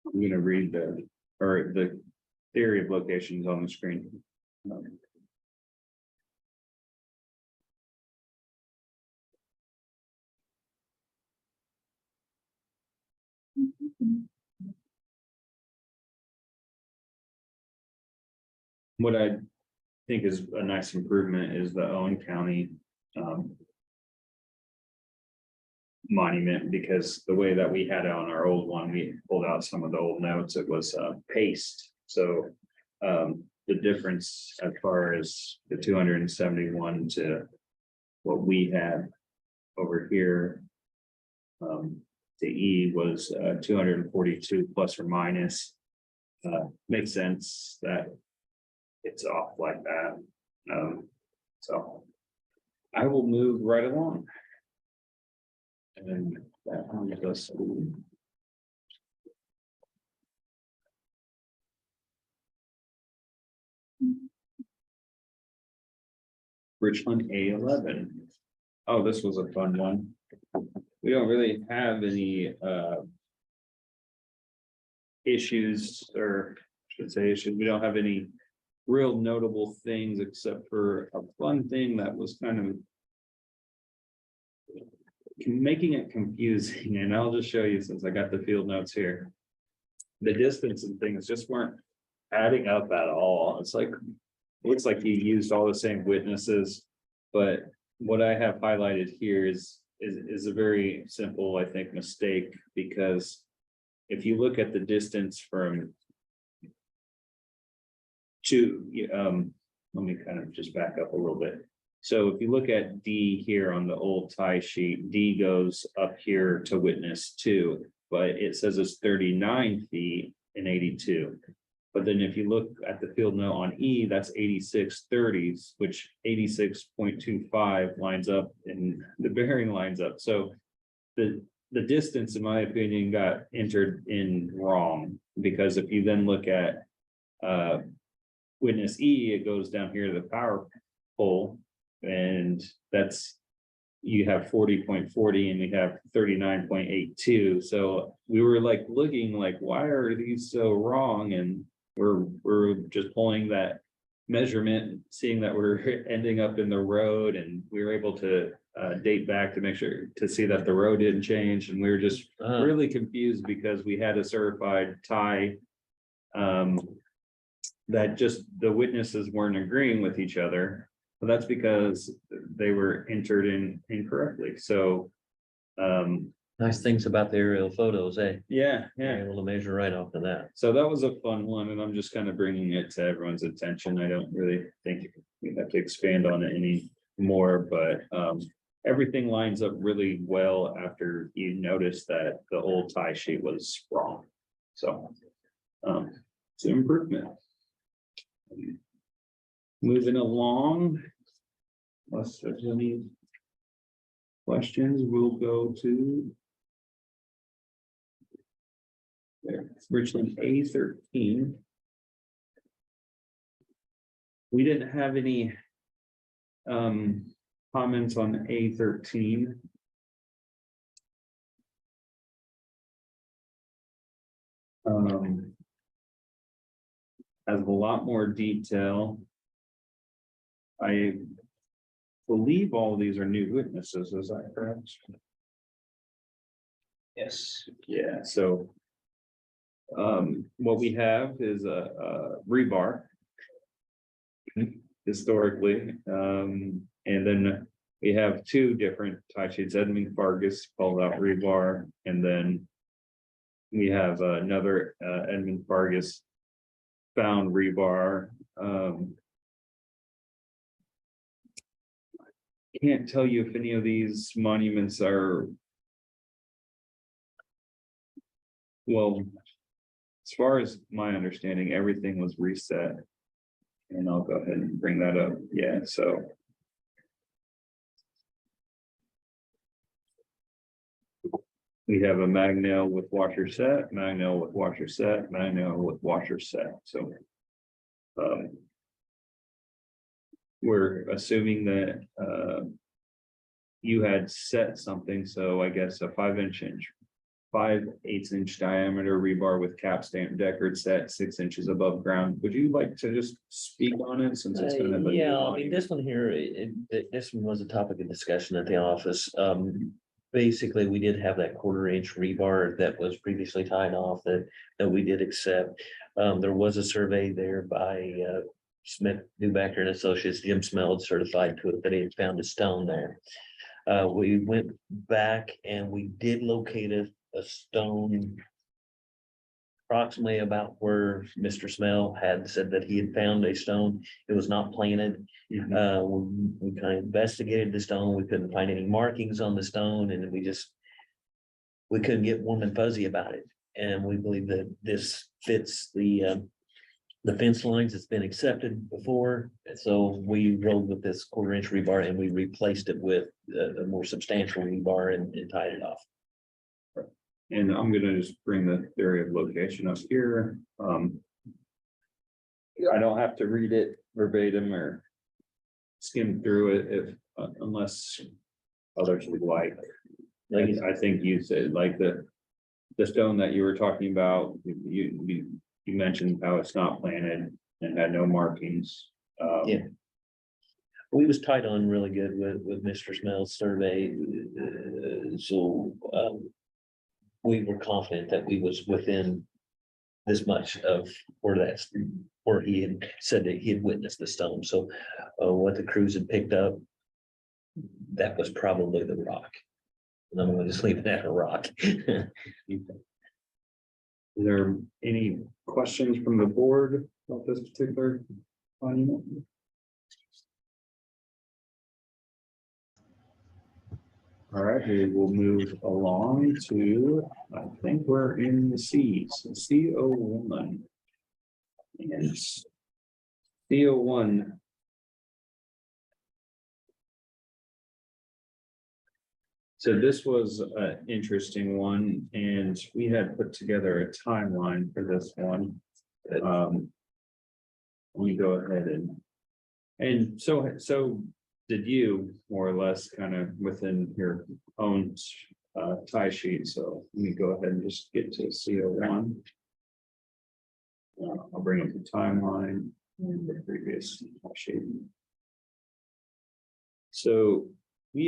B: I'm gonna read the theory of locations on the screen. What I think is a nice improvement is the Owen County monument, because the way that we had it on our old one, we pulled out some of the old notes, it was paste. So the difference as far as the 271 to what we had over here, the E was 242 plus or minus. Makes sense that it's off like that. So I will move right along. And that one goes to Richland A11. Oh, this was a fun one. We don't really have any issues, or I should say issues. We don't have any real notable things except for a fun thing that was kind of making it confusing. And I'll just show you since I got the field notes here. The distance and things just weren't adding up at all. It's like, looks like you used all the same witnesses, but what I have highlighted here is a very simple, I think, mistake, because if you look at the distance from let me kind of just back up a little bit. So if you look at D here on the old tie sheet, D goes up here to witness 2, but it says it's 39 feet and 82. But then if you look at the field note on E, that's 86/30, which 86.25 lines up and the bearing lines up. So the distance, in my opinion, got entered in wrong, because if you then look at witness E, it goes down here to the power pole, and that's, you have 40.40 and you have 39.82. So we were like looking like, why are these so wrong? And we're just pulling that measurement, seeing that we're ending up in the road, and we were able to date back to make sure to see that the road didn't change. And we were just really confused because we had a certified tie that just the witnesses weren't agreeing with each other. But that's because they were entered in incorrectly. So
A: Nice things about the aerial photos, eh?
B: yeah.
A: You're able to measure right off of that.
B: So that was a fun one, and I'm just kind of bringing it to everyone's attention. I don't really think we have to expand on it any more, but everything lines up really well after you notice that the old tie sheet was wrong. So it's an improvement. Moving along, unless there's any questions, we'll go to there, Richland A13. We didn't have any comments on A13. Has a lot more detail. I believe all of these are new witnesses, is that correct?
F: Yes.
B: Yeah, so what we have is a rebar historically, and then we have 2 different tie sheets. Edmund Fargus called out rebar, and then we have another Edmund Fargus found rebar. Can't tell you if any of these monuments are, well, as far as my understanding, everything was reset. And I'll go ahead and bring that up. Yeah, so. We have a Magnell with washer set, Magnell with washer set, Magnell with washer set. So we're assuming that you had set something, so I guess a 5/8 inch diameter rebar with cap stamp decorated set 6 inches above ground. Would you like to just speak on it since it's kind of a
A: Yeah, I mean, this one here, this one was a topic of discussion at the office. Basically, we did have that 1/4 inch rebar that was previously tied off that we did accept. There was a survey there by Smith, Newbacker and Associates, Jim Smeld certified to it that he had found a stone there. We went back and we did locate a stone approximately about where Mr. Smell had said that he had found a stone. It was not planted. We kind of investigated the stone. We couldn't find any markings on the stone, and we couldn't get warm and fuzzy about it. And we believe that this fits the the fence lines, it's been accepted before, and so we rolled with this 1/4 inch rebar and we replaced it with a more substantial rebar and tied it off.
B: And I'm gonna just bring the theory of location up here. I don't have to read it verbatim or skim through it if, unless others would like. Like, I think you said, like, the stone that you were talking about, you mentioned how it's not planted and had no markings.
A: Yeah. We was tied on really good with Mr. Smell's survey. So we were confident that we was within this much of where he had said that he had witnessed the stone. So what the crews had picked up, that was probably the rock. And I'm gonna just leave it at a rock.
B: Is there any questions from the board about this particular monument? All right, we will move along to, I think we're in the Cs, CO1. And CO1. So this was an interesting one, and we had put together a timeline for this one. Let me go ahead and so did you, more or less, kind of within your own tie sheet. So let me go ahead and just get to CO1. I'll bring up the timeline in the previous tie sheet. So we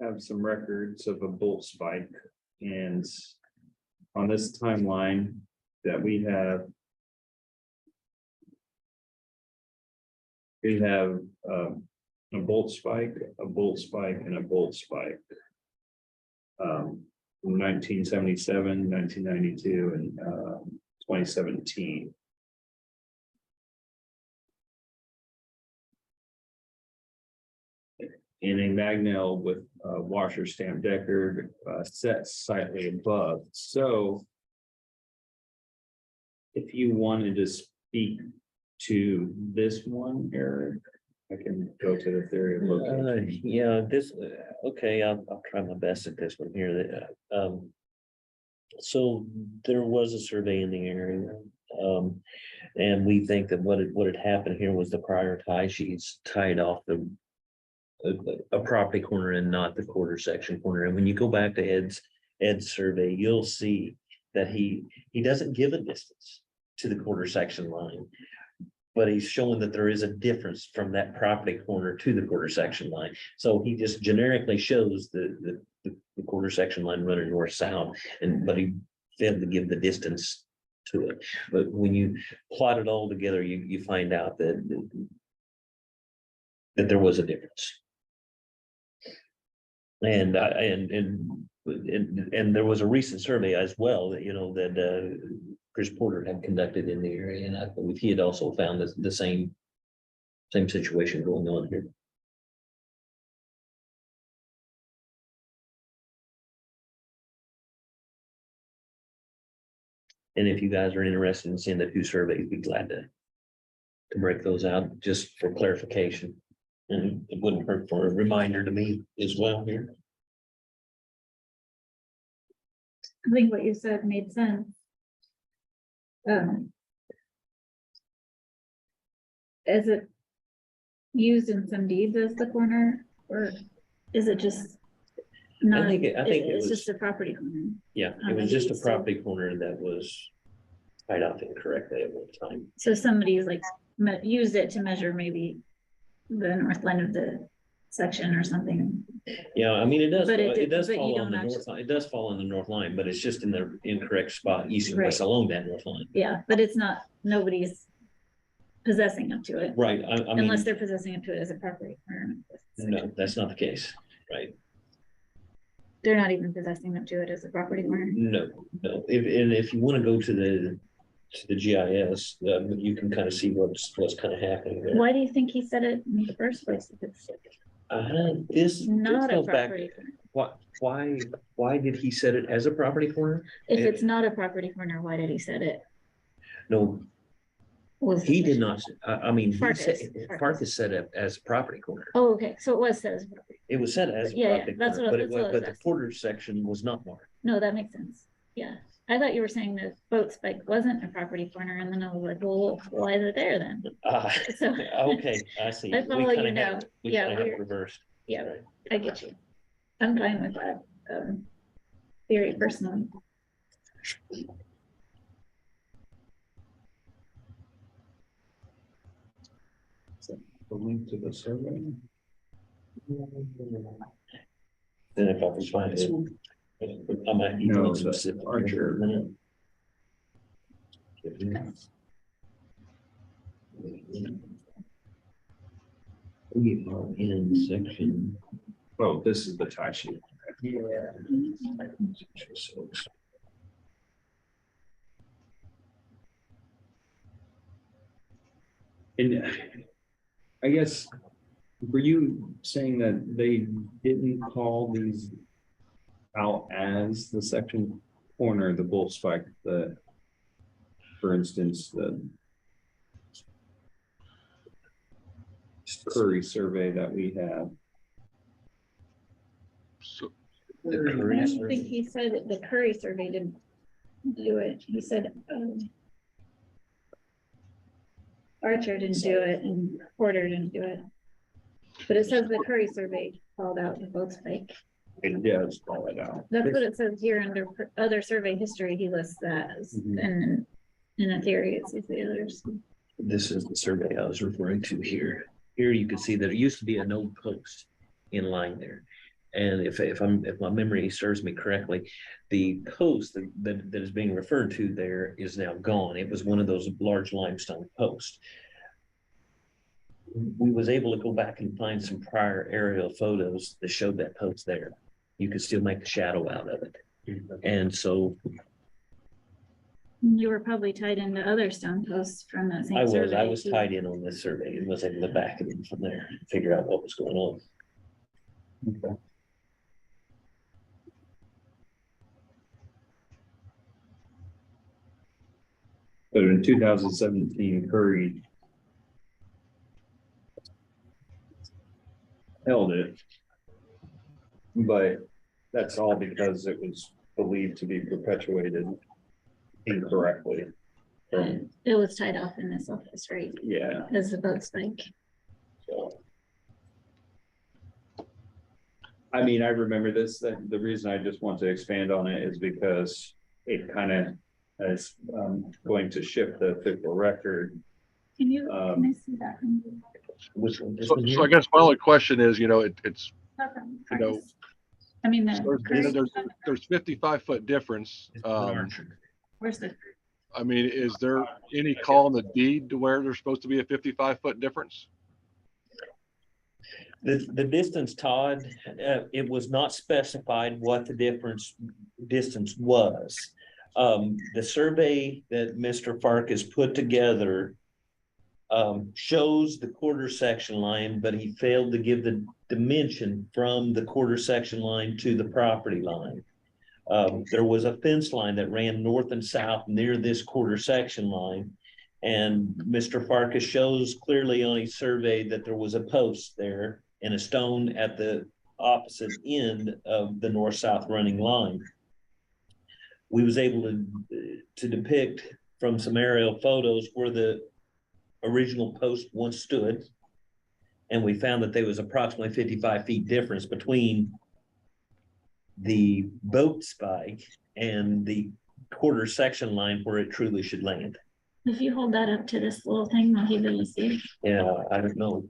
B: have some records of a bolt spike, and on this timeline that we have a bolt spike, a bolt spike, and a bolt spike. From 1977, 1992, and 2017. In a Magnell with washer stamp decker set slightly above. So if you wanted to speak to this one, Eric, I can go to the theory of location.
A: Yeah, this, okay, I'll try my best at this one here. So there was a survey in the area. And we think that what had happened here was the prior tie sheets tied off a property corner and not the 1/4 section corner. And when you go back to Ed's survey, you'll see that he doesn't give a distance to the 1/4 section line. But he's showing that there is a difference from that property corner to the 1/4 section line. So he just generically shows the 1/4 section line running north-south, but he failed to give the distance to it. But when you plot it all together, you find out that there was a difference. And there was a recent survey as well that, that Chris Porter had conducted in the area, and I believe he had also found the same situation going on here. And if you guys are interested in seeing the 2 surveys, be glad to break those out just for clarification. And it wouldn't hurt for a reminder to me as well here.
C: I think what you said made sense. Is it used in some deeds as the corner, or is it just not?
A: I think it
C: It's
A: was
C: just a property corner.
A: Yeah, it was just a property corner that was tied off incorrectly at one time.
C: So somebody's like used it to measure maybe the north line of the section or something.
A: Yeah, I mean, it does,
C: But
A: it does
C: but you
A: fall on
C: don't
A: the north line, it does fall on the north line, but it's just in the incorrect spot, east and west
C: Right.
A: along that north line.
C: Yeah, but it's not, nobody's possessing up to it,
A: Right, I mean,
C: unless they're possessing up to it as a property corner.
A: no, that's not the case, right?
C: They're not even possessing up to it as a property corner.
A: No, if you want to go to the GIS, you can kind of see what's kind of happening there.
C: Why do you think he said it in the first place? If it's
A: This
C: not a
A: goes back,
C: property corner.
A: why did he set it as a property corner?
C: If it's not a property corner, why did he set it?
A: No,
C: Was
A: He did not, I mean,
C: Farkas.
A: Farkas set it as a property corner.
C: Oh, okay, so it was says,
A: It was set as a
C: Yeah,
A: property
C: that's
A: corner,
C: what- that's what I was
A: but the
C: asking.
A: quarter section was not marked.
C: no, that makes sense. Yeah, I thought you were saying the boat spike wasn't a property corner, and then I was like, well, why is it there then? So.
A: Okay, I see.
C: I
A: We
C: follow
A: kinda
C: you
A: had
C: now.
A: it- we
C: Yeah,
A: kinda had it
C: we're-
A: reversed.
C: Yeah,
A: Right.
C: I get you. I'm fine with that, theory personally.
B: The link to the survey.
A: Then if I can find it. I might need to
B: No,
A: look
B: the
A: specific.
B: Archer.
A: We are in section.
B: Oh, this is the tie sheet.
A: Yeah.
B: And I guess, were you saying that they didn't call these out as the section corner, the bull spike, for instance, the Curry survey that we have?
E: So,
C: I don't think he said that the Curry survey didn't do it. He said, Archer didn't do it and Porter didn't do it. But it says the Curry survey called out the boat spike.
B: It does call it out.
C: That's what it says here under other survey history. He lists that as, and in a theory, it's the others.
A: This is the survey I was referring to here. Here you can see that it used to be an old post in line there. And if my memory serves me correctly, the post that is being referred to there is now gone. It was one of those large limestone posts. We was able to go back and find some prior aerial photos that showed that post there. You could still make a shadow out of it. And so
C: You were probably tied into other stone posts from that same survey.
A: I was
C: too.
A: tied in on this survey and was able to back it in from there, and figure out what was going on.
B: Okay. But in 2017, Curry held it. But that's all because it was believed to be perpetuated incorrectly. From,
C: It was tied off in this office, right?
B: yeah,
C: As the boat spike.
B: so. I mean, I remember this, that the reason I just want to expand on it is because it kind of is going to shift the official record.
C: Can you, can I see that?
A: Which one? This
E: so
A: one
E: so I
A: here?
E: guess my only question is, it's, you know,
C: I mean,
E: there's 55-foot difference.
A: It's an Archer.
C: where's the,
E: I mean, is there any call in the deed to where there's supposed to be a 55-foot difference?
A: The distance, Todd, it was not specified what the distance was. The survey that Mr. Farkas put together shows the quarter section line, but he failed to give the dimension from the quarter section line to the property line. There was a fence line that ran north and south near this quarter section line. And Mr. Farkas shows clearly on his survey that there was a post there and a stone at the opposite end of the north-south running line. We was able to depict from some aerial photos where the original post once stood. And we found that there was approximately 55 feet difference between the boat spike and the quarter section line where it truly should land.
C: if you hold that up to this little thing, will he be able to see?
A: Yeah, I don't know.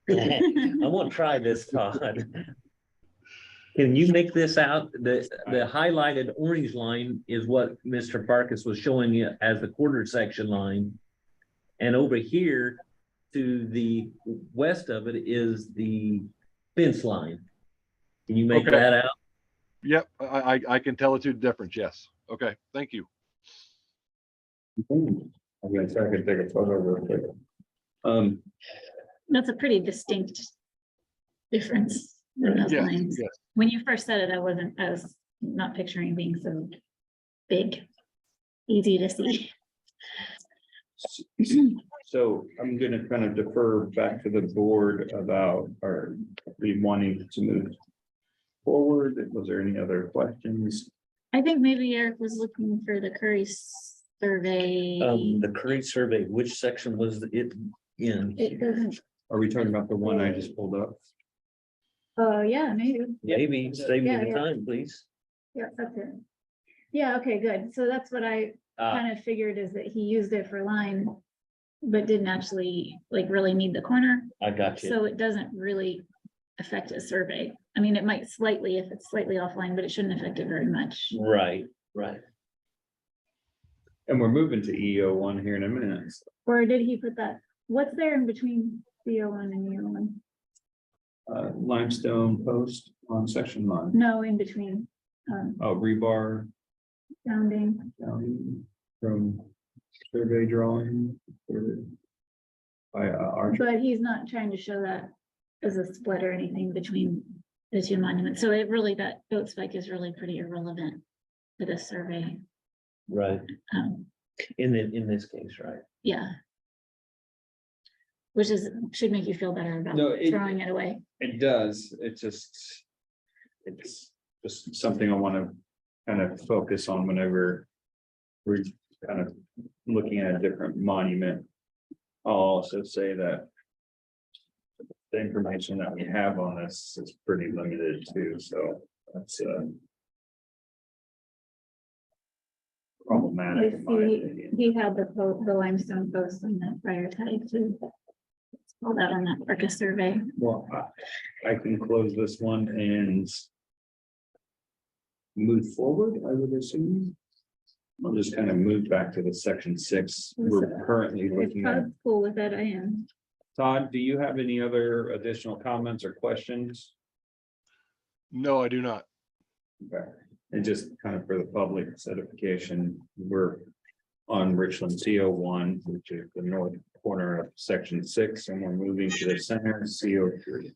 A: I want to try this, Todd. Can you make this out? The highlighted orange line is what Mr. Farkas was showing you as the quarter section line. And over here to the west of it is the fence line. Can you make
E: Okay.
A: that out?
E: Yep, I can tell the two difference. Yes. Okay, thank you.
B: I'm gonna try to take a photo real quick.
C: That's a pretty distinct difference in those
E: Yes,
C: lines.
E: yes.
C: When you first said it, I was not picturing being so big, easy to see.
B: So I'm gonna kind of defer back to the board about, are we wanting to move forward? Was there any other questions?
C: I think maybe Eric was looking for the Curry survey.
A: The Curry survey, which section was it in?
C: It doesn't,
B: Are we talking about the one I just pulled up?
C: oh, yeah, maybe.
A: Maybe save me
C: Yeah,
A: the
C: yeah.
A: time, please.
C: Yeah, that's it. Yeah, okay, good. So that's what I kind of figured is that he used it for line, but didn't actually like really need the corner.
A: I got you.
C: So it doesn't really affect a survey. I mean, it might slightly if it's slightly offline, but it shouldn't affect it very much.
A: Right, right.
B: And we're moving to EO1 here in a minute.
C: Or did he put that? What's there in between CO1 and EO1?
B: Limestone post on section line.
C: No, in between,
B: Oh, rebar
C: sounding.
B: from survey drawing. By Archer.
C: But he's not trying to show that as a split or anything between the two monuments. So it really, that goat spike is really pretty irrelevant to this survey.
A: Right.
C: Um,
A: In this case, right?
C: yeah. Which is, should make you feel better about
B: No, it-
C: throwing it away.
B: It does, it's just something I want to kind of focus on whenever we're kind of looking at a different monument. I'll also say that the information that we have on this is pretty limited too, so that's
C: I
B: problematic in my
C: see,
B: opinion.
C: he had the limestone post on that prior tag too. All that on that Orca survey.
B: Well, I can close this one and move forward, I would assume. I'll just kind of move back to the section 6. We're currently
C: If
B: looking at.
C: Todd's cool with it, I am.
B: Todd, do you have any other additional comments or questions?
E: No, I do not.
B: Okay, and just kind of for the public certification, we're on Richland CO1, which is the north corner of section 6, and we're moving to the center CO3.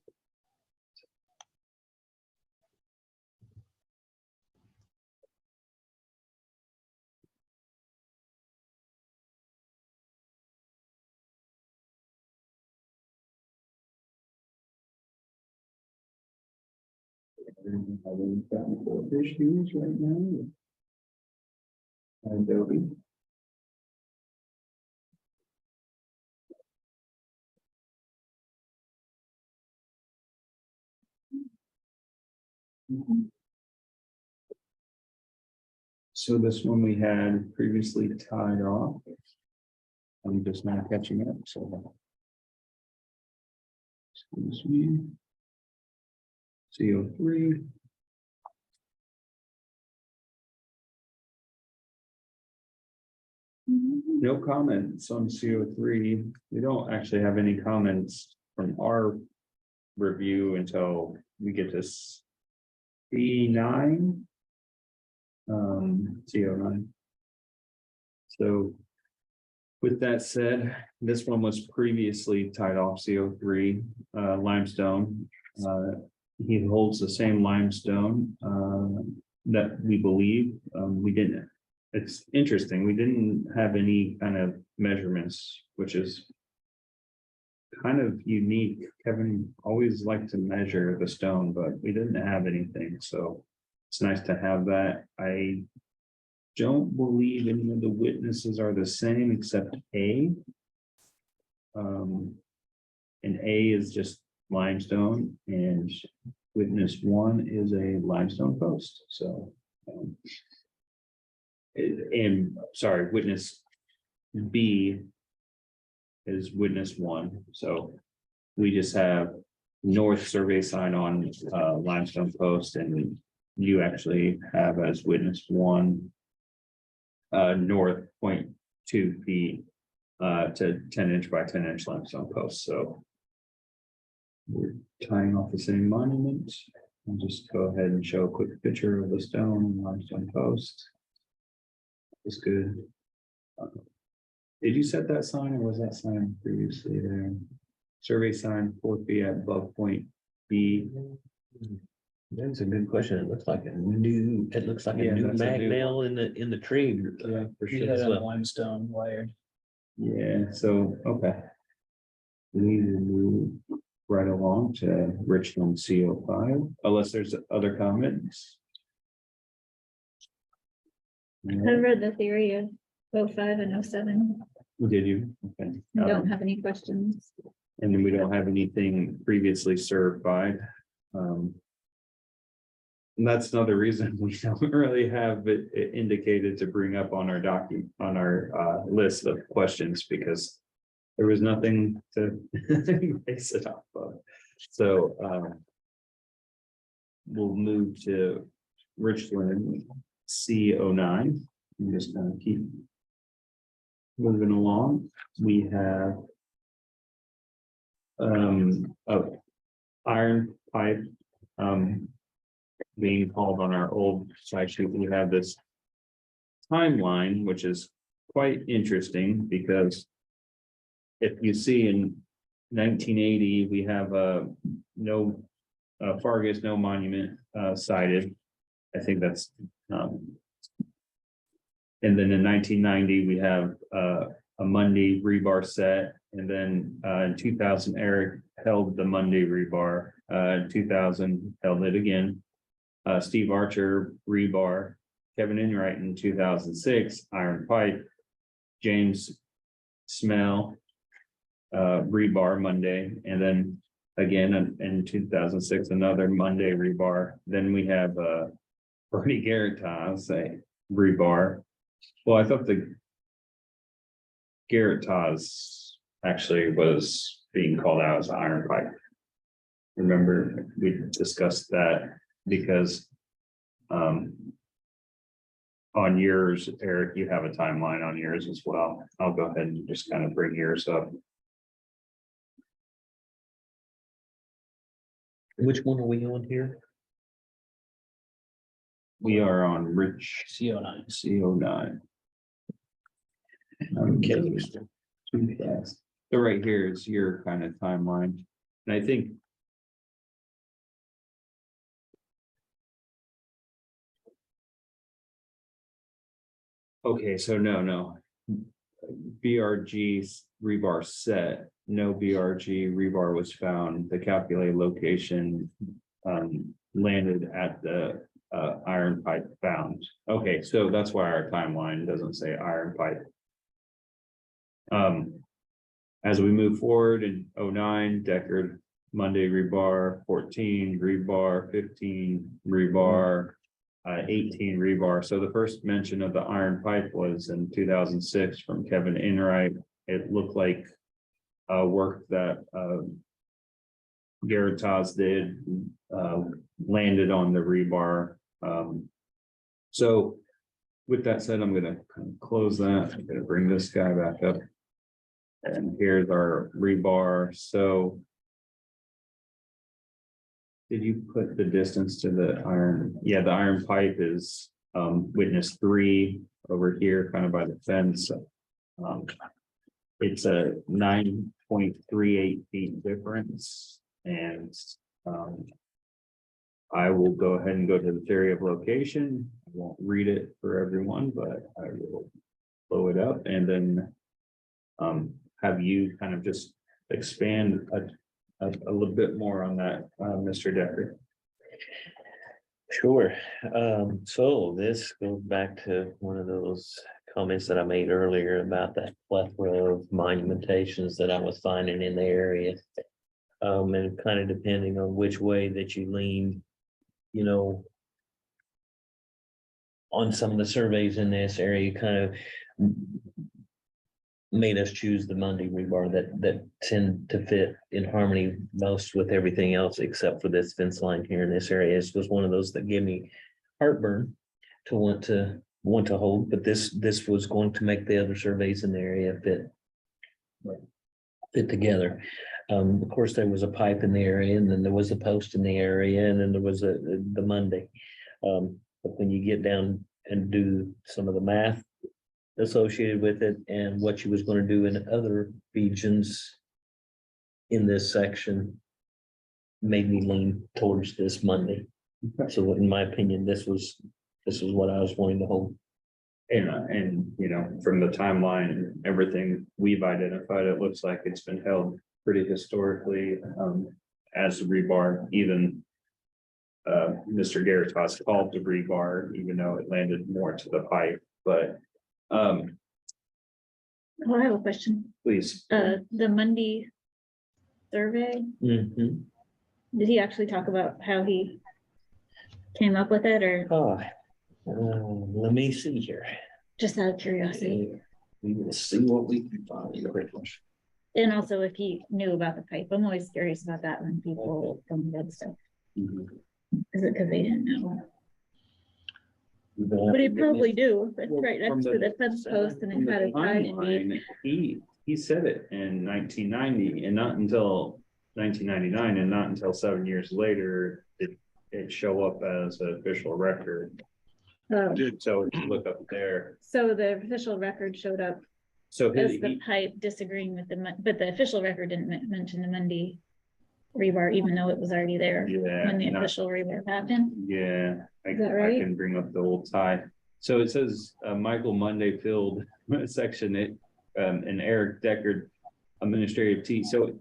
B: Having technical issues right now with Adobe. So this one we had previously tied off. I'm just now catching up, so. Excuse me. CO3. No comments on CO3. We don't actually have any comments from our review until we get to C9. CO9. So with that said, this one was previously tied off CO3 limestone. He holds the same limestone that we believe. We didn't. It's interesting. We didn't have any kind of measurements, which is kind of unique. Kevin always liked to measure the stone, but we didn't have anything. So it's nice to have that. I don't believe any of the witnesses are the same except A. And A is just limestone, and witness 1 is a limestone post. So, and sorry, witness B is witness 1. So we just have north survey sign on limestone post, and you actually have as witness 1 north 0.2 feet to 10-inch by 10-inch limestone post. So we're tying off the same monument. I'll just go ahead and show a quick picture of the stone and limestone post. It's good. Did you set that sign, or was that sign previously there? Survey sign 4 feet at above point B.
A: That's a good question. It looks like a new
B: Yeah,
A: new
B: that's a
A: mag
B: new
A: nail in the tree.
B: Yeah, for
F: We
B: sure.
F: had
A: as
F: a
A: well.
F: limestone wired.
B: Yeah, so, okay. We will move right along to Richland CO5, unless there's other comments.
C: I read the theory of 05 and 07.
B: Did you? Okay.
C: I don't have any questions.
B: And then we don't have anything previously served by. And that's another reason we don't really have it indicated to bring up on our document, on our list of questions, because there was nothing to base it off of. So we'll move to Richland C09. I'm just gonna keep moving along. We have a iron pipe being called on our old site sheet. We have this timeline, which is quite interesting, because if you see in 1980, we have no Fargus, no monument cited. I think that's and then in 1990, we have a Monday rebar set, and then in 2000, Eric held the Monday rebar. In 2000, held it again. Steve Archer rebar, Kevin Enright in 2006, iron pipe, James Smell rebar Monday, and then again in 2006 another Monday rebar. Then we have Bernie Garrett's rebar. Well, I thought the Garrett's actually was being called out as iron pipe. Remember, we discussed that because on yours, Eric, you have a timeline on yours as well. I'll go ahead and just kind of bring yours up.
A: Which one are we on here?
B: We are on Rich
F: CO9.
B: CO9.
A: Okay.
B: So right here is your kind of timeline. And I think okay, so no. BRG rebar set, no BRG rebar was found. The calculated location landed at the iron pipe found. Okay, so that's why our timeline doesn't say iron pipe. As we move forward in 09, Deckard, Monday rebar, 14 rebar, 15 rebar, 18 rebar. So the first mention of the iron pipe was in 2006 from Kevin Enright. It looked like work that Garrett's did landed on the rebar. So with that said, I'm gonna kind of close that. I'm gonna bring this guy back up. And here's our rebar. So did you put the distance to the iron? Yeah, the iron pipe is witness 3 over here, kind of by the fence. It's a 9.38 feet difference. And I will go ahead and go to the theory of location. I won't read it for everyone, but I will blow it up and then have you kind of just expand a little bit more on that, Mr. Decker.
A: Sure. So this goes back to one of those comments that I made earlier about that plethora of monumentations that I was finding in the area. And kind of depending on which way that you lean, you know, on some of the surveys in this area, kind of made us choose the Monday rebar that tend to fit in harmony most with everything else except for this fence line here in this area. This was one of those that gave me heartburn to want to hold, but this was going to make the other surveys in the area fit together. Of course, there was a pipe in the area, and then there was a post in the area, and then there was the Monday. But when you get down and do some of the math associated with it and what you was going to do in other regions in this section made me lean towards this Monday. So in my opinion, this was what I was wanting to hold.
B: And, you know, from the timeline and everything we've identified, it looks like it's been held pretty historically, as a rebar, even. Mr. Garitas called the rebar, even though it landed more to the pipe, but,
C: Oh, I have a question.
B: please.
C: The Monday survey,
A: Mhm.
C: did he actually talk about how he came up with it, or
A: Oh, let me see here.
C: just out of curiosity?
A: We will see what we can find.
C: And also if he knew about the pipe, I'm always curious about that when people tell me that stuff. Is it because they didn't know? But he probably do, it's
B: Well,
C: right
B: from
C: next to the fence post and
B: From
C: it
B: the
C: had a tie in it.
B: timeline, he said it in 1990 and not until 1999 and not until 7 years later, it show up as an official record.
C: Oh,
B: So if you look up there,
C: so the official record showed up
B: so
C: as
B: his,
C: the pipe disagreeing with but the official record didn't mention the Monday rebar, even though it was already there
B: yeah,
C: when the
B: not-
C: official rebar happened.
B: yeah, I
C: Is that right?
B: can bring up the old tie. So it says, Michael Monday filled section it, and Eric Deckard administrative T. So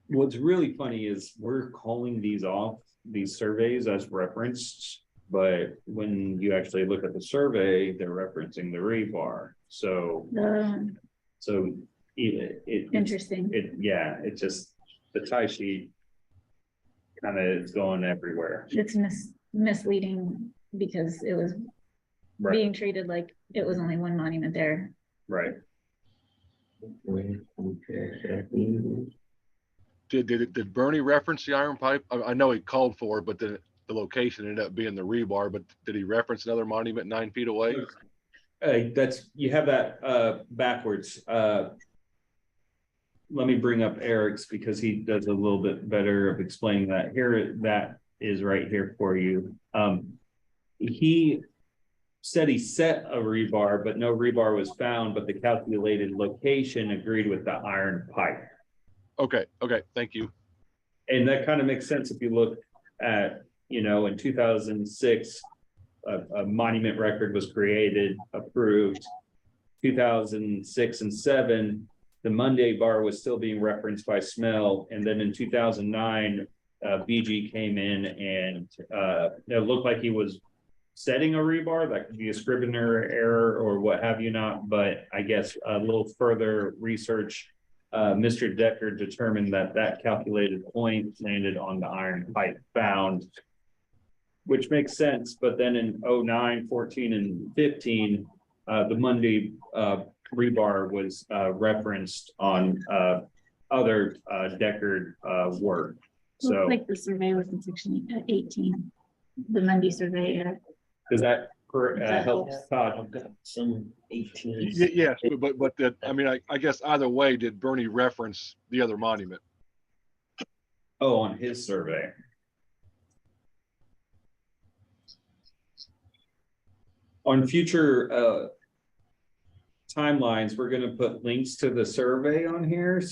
B: what's really funny is we're calling these off, these surveys as referenced, but when you actually look at the survey, they're referencing the rebar. So it
C: Interesting.
B: yeah, it just, the tie sheet kind of is going everywhere.
C: It's misleading because it was
B: Right,
C: being treated like it was only one monument there.
B: right.
E: Did Bernie reference the iron pipe? I know he called for it, but the location ended up being the rebar, but did he reference another monument 9 feet away?
B: That's, you have that backwards. Let me bring up Eric's because he does a little bit better of explaining that. Here, that is right here for you. He said he set a rebar, but no rebar was found, but the calculated location agreed with the iron pipe.
E: Okay, thank you.
B: And that kind of makes sense if you look at, you know, in 2006, a monument record was created, approved. 2006 and 7, the Monday bar was still being referenced by smell. And then in 2009, BG came in and it looked like he was setting a rebar. That could be a Scrivener error or what have you not. But I guess a little further research, Mr. Decker determined that calculated point landed on the iron pipe found, which makes sense. But then in 09, 14, and 15, the Monday rebar was referenced on other Deckard work. So
C: Looks like the survey was in section 18, the Monday survey.
B: does that help Todd?
A: I've got some 18.
E: Yes, but I mean, I guess either way, did Bernie reference the other monument?
B: Oh, on his survey. On future timelines, we're gonna put links to the survey on here.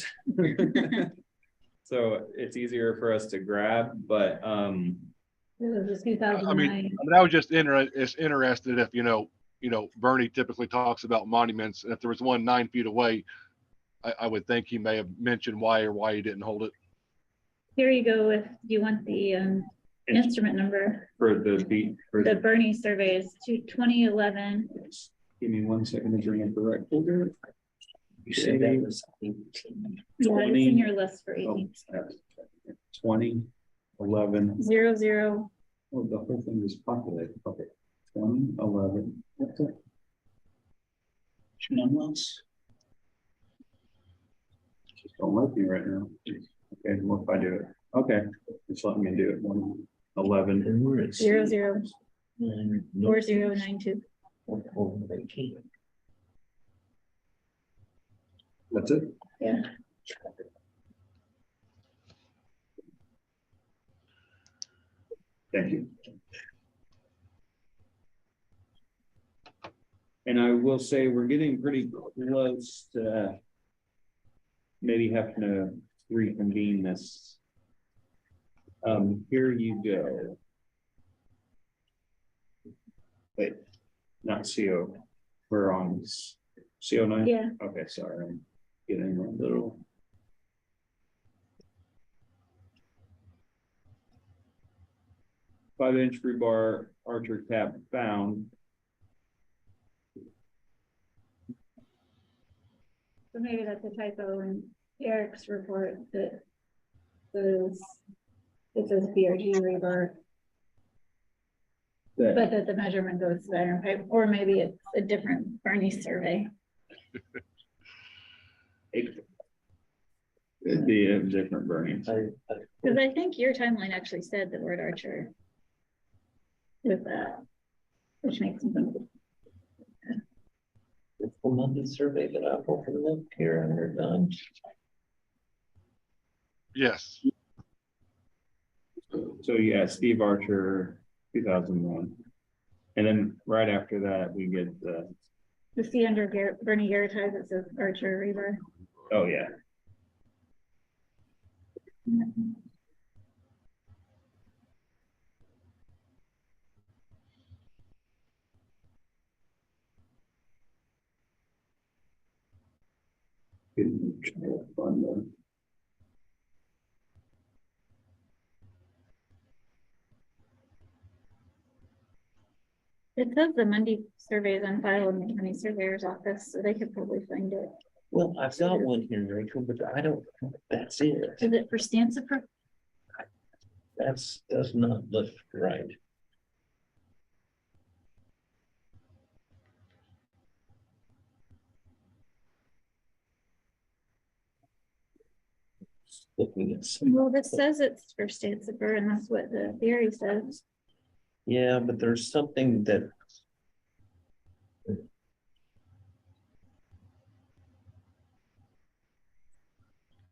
B: So it's easier for us to grab, but
C: It was
E: I
C: 2009.
E: mean, I was just interested if, you know, Bernie typically talks about monuments, and if there was one 9 feet away, I would think he may have mentioned why he didn't hold it.
C: Here you go. If you want the instrument number,
B: for the beat, for
C: the
B: the,
C: Bernie survey is 2011.
B: give me 1 second to bring up the right folder.
A: You said that was 18.
C: Yeah, it's
B: 20.
C: in your list for
B: Oh,
C: 18.
B: 2011.
C: 00.
B: Oh, the whole thing is populated. Okay. 2011. What's that?
F: Numbers.
B: Just don't let me right now. Okay, what if I do it? Okay, just let me do it. 111.
A: And we're at
C: 00.
A: and
C: 4092.
A: 18.
B: That's it?
C: Yeah.
B: Thank you. And I will say we're getting pretty close to maybe having to reconvene this. Here you go. Wait, not CO. We're on CO9?
C: Yeah,
B: Okay, sorry, I'm getting a little. Five-inch rebar archer cap found.
C: so maybe that's a typo in Eric's report that says, it says BRG rebar, but that the measurement goes to the iron pipe, or maybe it's a different Barney survey.
B: It'd be a different burning.
C: Because I think your timeline actually said the word archer with that, which makes sense.
A: It's the monthly survey that I've opened up here and we're done.
E: Yes,
B: So yeah, Steve Archer, 2001. And then right after that, we get the,
C: The C under Bernie Garrett, it says archer rebar.
B: oh yeah,
C: It says the Monday survey is on file in the county surveyor's office, so they could probably find it.
A: Well, I've got one here, Rachel, but I don't, that's it.
C: Is it for Stanford?
A: Does not look right. Looking at some,
C: Well, this says it's for Stanford, and that's what the theory says.
A: yeah, but there's something that.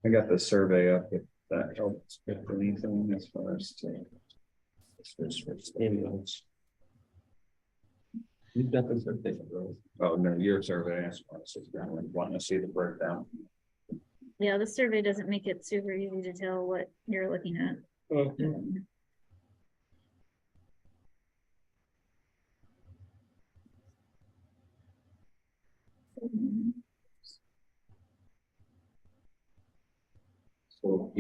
B: I got the survey up if that helps with anything as far as to.
A: This is for stimulants. You've got the survey, bro.
B: Oh, no, your survey, I want to see the breakdown.
C: Yeah, the survey doesn't make it super easy to tell what you're looking at.
B: So,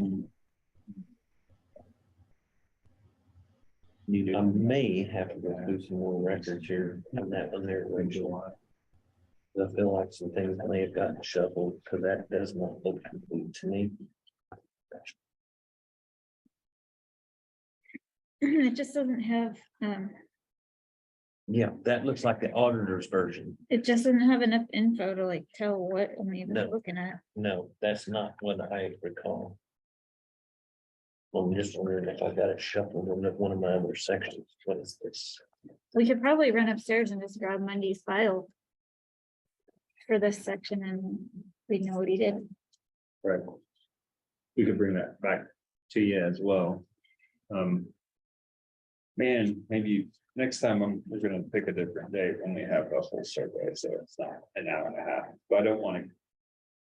A: I may have to go through some more records here on that one there, Rachel. I feel like some things may have gotten shuffled, because that does not look complete to me.
C: It just doesn't have,
A: Yeah, that looks like the auditor's version.
C: it just doesn't have enough info to like tell what I'm even
A: No.
C: looking at.
A: No, that's not what I recall. I'm just wondering if I got it shuffled in one of my other sections. What is this?
C: We could probably run upstairs and just grab Monday's file for this section, and we know what he did.
B: right. We could bring that back to you as well. Man, maybe next time we're gonna pick a different date when we have a full survey, so it's not an hour and a half, but I don't want to.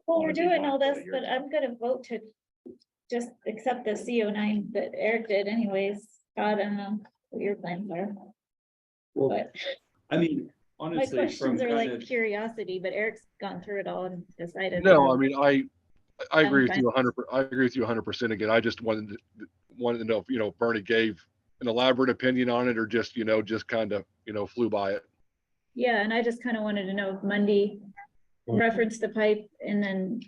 C: Well, we're
B: Wanna be
C: doing all
B: mindful
C: this,
B: of your
C: but I'm gonna vote to just accept the CO9 that Eric did anyways. God, I don't know what your plans are,
B: Well,
C: but
B: I mean,
C: my
B: honestly, from
C: questions are
B: kind
C: like
B: of,
C: curiosity, but Eric's gone through it all and decided.
E: no, I mean, I
C: I'm
E: agree with
C: fine.
E: you 100, I agree with you 100%. Again, I just wanted to know if, Bernie gave an elaborate opinion on it or just, just kind of, flew by it.
C: Yeah, and I just kind of wanted to know if Monday referenced the pipe and then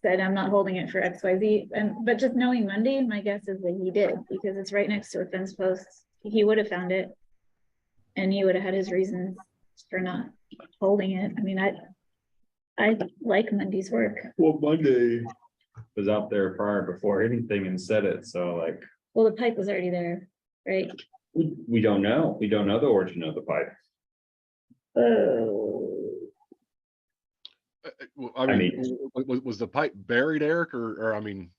C: said, I'm not holding it for XYZ. But just knowing Monday, my guess is that he did, because it's right next to a fence post. He would have found it. And he would have had his reasons for not holding it. I mean, I like Monday's work.
B: well, Monday was out there prior before anything and said it, so like,
C: Well, the pipe was already there, right?
B: we don't know. We don't know the origin of the pipe.
C: Oh,
E: Well,
B: I mean-
E: was the pipe buried, Eric, or I mean,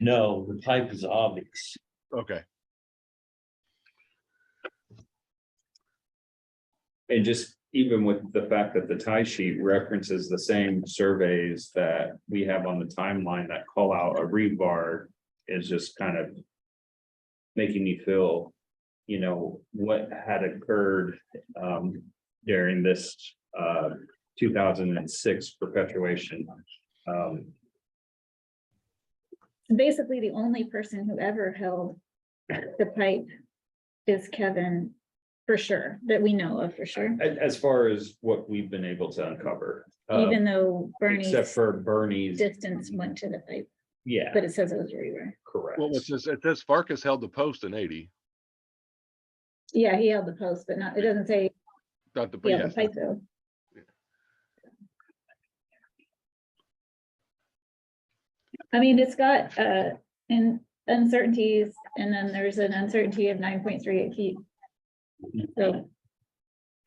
A: No, the pipe is obvious.
E: okay.
B: And just even with the fact that the tie sheet references the same surveys that we have on the timeline that call out a rebar is just kind of making me feel, what had occurred during this 2006 perpetuation.
C: Basically, the only person who ever held the pipe is Kevin, for sure, that we know of for sure,
B: As far as what we've been able to uncover.
C: even though
B: Except
C: Bernie's
B: for Bernie's,
C: distance went to the pipe,
B: yeah,
C: but it says it was everywhere.
B: correct.
E: Well, it says Farkas held the post in 80.
C: Yeah, he held the post, but not, it doesn't say
E: Not the,
C: he held
E: yeah,
C: the pipe though. I mean, it's got in uncertainties, and then there's an uncertainty of 9.38 feet. So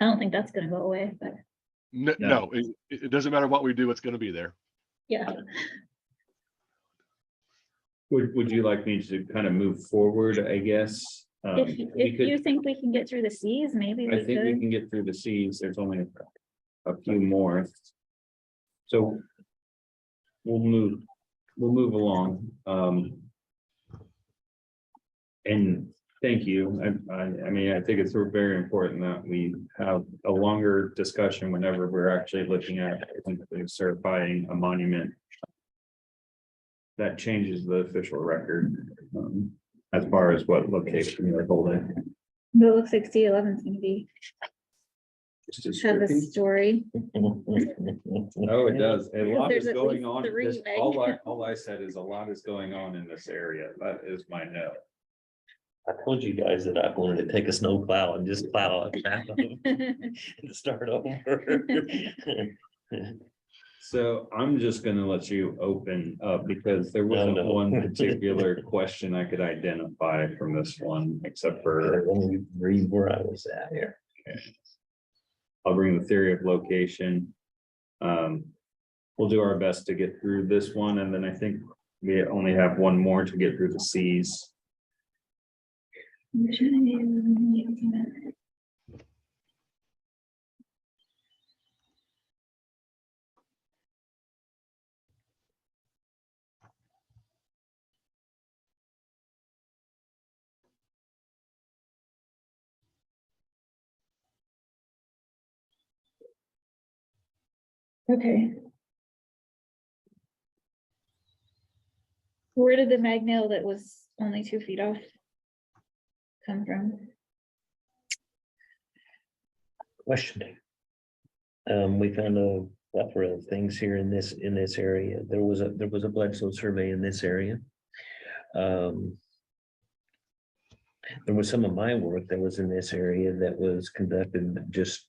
C: I don't think that's gonna go away, but
E: no, it doesn't matter what we do, it's gonna be there.
C: yeah.
B: Would you like me to kind of move forward, I guess?
C: If
B: We could-
C: you think we can get through the seas, maybe
B: I
C: we
B: think we
C: could.
B: can get through the Cs. There's only a few more. So we'll move along. And thank you. I mean, I think it's very important that we have a longer discussion whenever we're actually looking at certifying a monument. That changes the official record, as far as what location you're holding.
C: But it looks like C11 is gonna be,
B: Just
C: have a story.
B: Oh, it does. A lot
C: There's
B: is
C: at
B: going
C: least
B: on.
C: three,
B: This-
C: Meg.
B: all I said is a lot is going on in this area. That is my note.
A: I told you guys that I wanted to take a snow plow and just plow it back and start over.
B: So I'm just gonna let you open up because there wasn't
A: no.
B: one particular question I could identify from this one, except for
A: Let me read where I was at here.
B: I'll bring the theory of location. We'll do our best to get through this one, and then I think we only have one more to get through the Cs.
C: Okay. Where did the mag nail that was only 2 feet off come from?
A: Questioning. We found a plethora of things here in this area. There was a Bledsoe survey in this area. There was some of my work that was in this area that was conducted just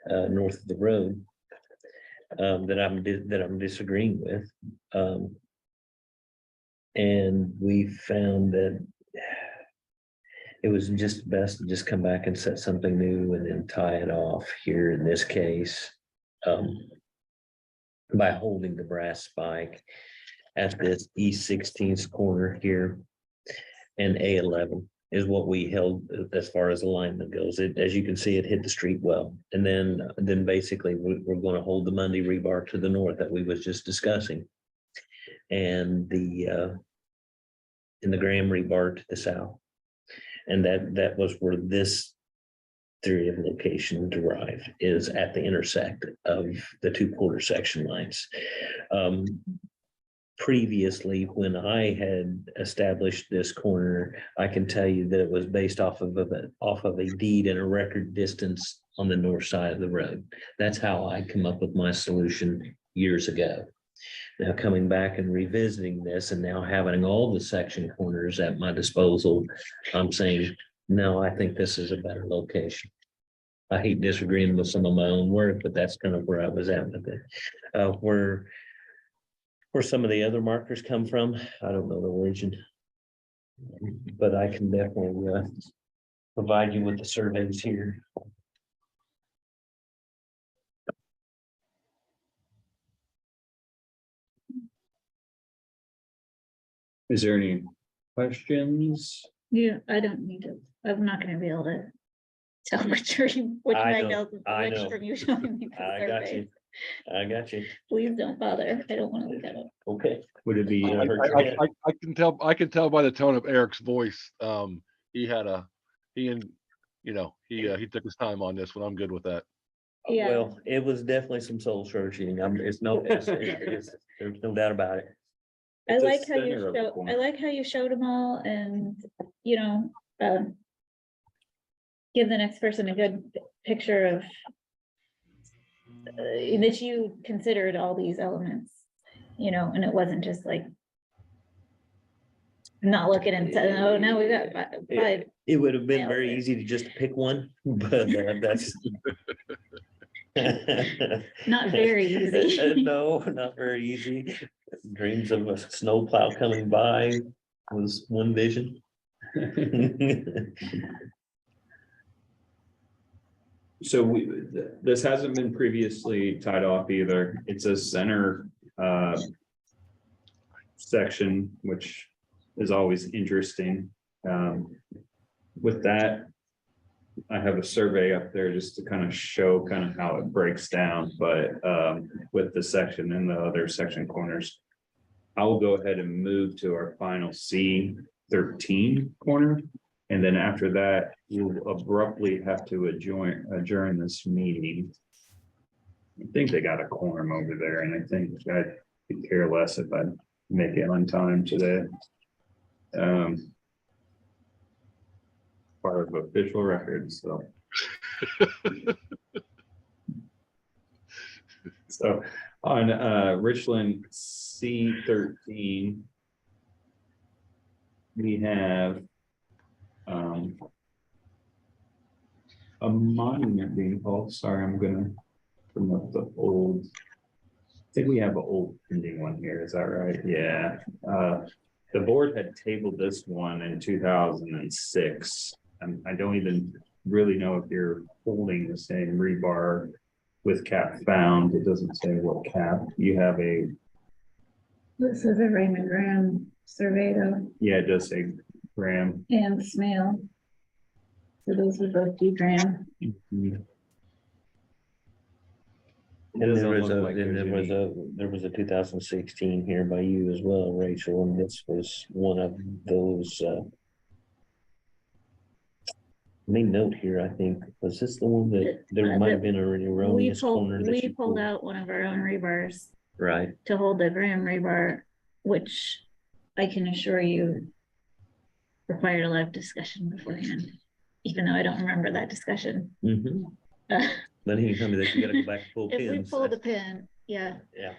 A: north of the road that I'm disagreeing with. And we found that it was just best to just come back and set something new and then tie it off here in this case. By holding the brass spike at this East 16th corner here. And A11 is what we held as far as alignment goes. It, as you can see, it hit the street well. And then basically we're going to hold the Monday rebar to the north that we was just discussing. And the Graham rebar to the south. And that was where this theory of location derived, is at the intersect of the two quarter section lines. Previously, when I had established this corner, I can tell you that it was based off of a deed and a record distance on the north side of the road. That's how I come up with my solution years ago. Now coming back and revisiting this and now having all the section corners at my disposal, I'm saying, no, I think this is a better location. I hate disagreeing with some of my own work, but that's kind of where I was at with it. Where some of the other markers come from, I don't know the origin. But I can definitely provide you with the surveys here.
B: Is there any questions?
C: Yeah, I don't need to, I'm not gonna be able to tell which
A: I
C: mag
A: know,
C: nails
A: I
C: which
A: know.
C: from you showing me. the
A: I got
C: surveys.
A: you. I got you.
C: Please don't bother. I don't wanna look at it.
A: Okay.
B: Would it be?
A: I heard you. Yeah.
E: I can tell by the tone of Eric's voice. He took his time on this one. I'm good with that.
C: Yeah.
A: Well, it was definitely some soul searching. There's no doubt about it.
C: I
B: It's a
C: like how you
B: center of the
C: show, I
B: corner.
C: like how you showed them all and, you know, give the next person a good picture of that you considered all these elements, you know, and it wasn't just like not looking and saying, oh, now we got five.
A: It would have been
C: Nailed
A: very
C: it.
A: easy to just pick one, but that's.
C: Not very easy.
A: No, not very easy. Dreams of a snowplow coming by was one vision.
B: So this hasn't been previously tied off either. It's a center section, which is always interesting. With that, I have a survey up there just to kind of show kind of how it breaks down, but with the section and the other section corners. I will go ahead and move to our final C13 corner. And then after that, we'll abruptly have to adjourn this meeting. I think they got a quorum over there, and I think I could care less if I make it on time today. Part of official records, so. So on Richland C13, we have a monument being called. Sorry, I'm gonna bring up the old. I think we have an old pending one here. Is that right? Yeah. The board had tabled this one in 2006. And I don't even really know if you're holding the same rebar with cap found. It doesn't say what cap. You have a.
C: This is a Raymond Graham survey though,
B: Yeah, it does say Graham.
C: and Smale. So those would both be Graham.
A: And there was a 2016 here by you as well, Rachel, and this was one of those. Main note here, I think, was this the one that there might have been an erroneous corner that
C: We
A: you
C: pulled
A: pulled?
C: out one of our own rebars
A: Right,
C: to hold the Graham rebar, which I can assure you required a lot of discussion beforehand, even though I don't remember that discussion. Uh,
A: then he can tell me that you gotta go back and pull
C: If we
A: pins.
C: pulled a pin, yeah,
A: Yeah,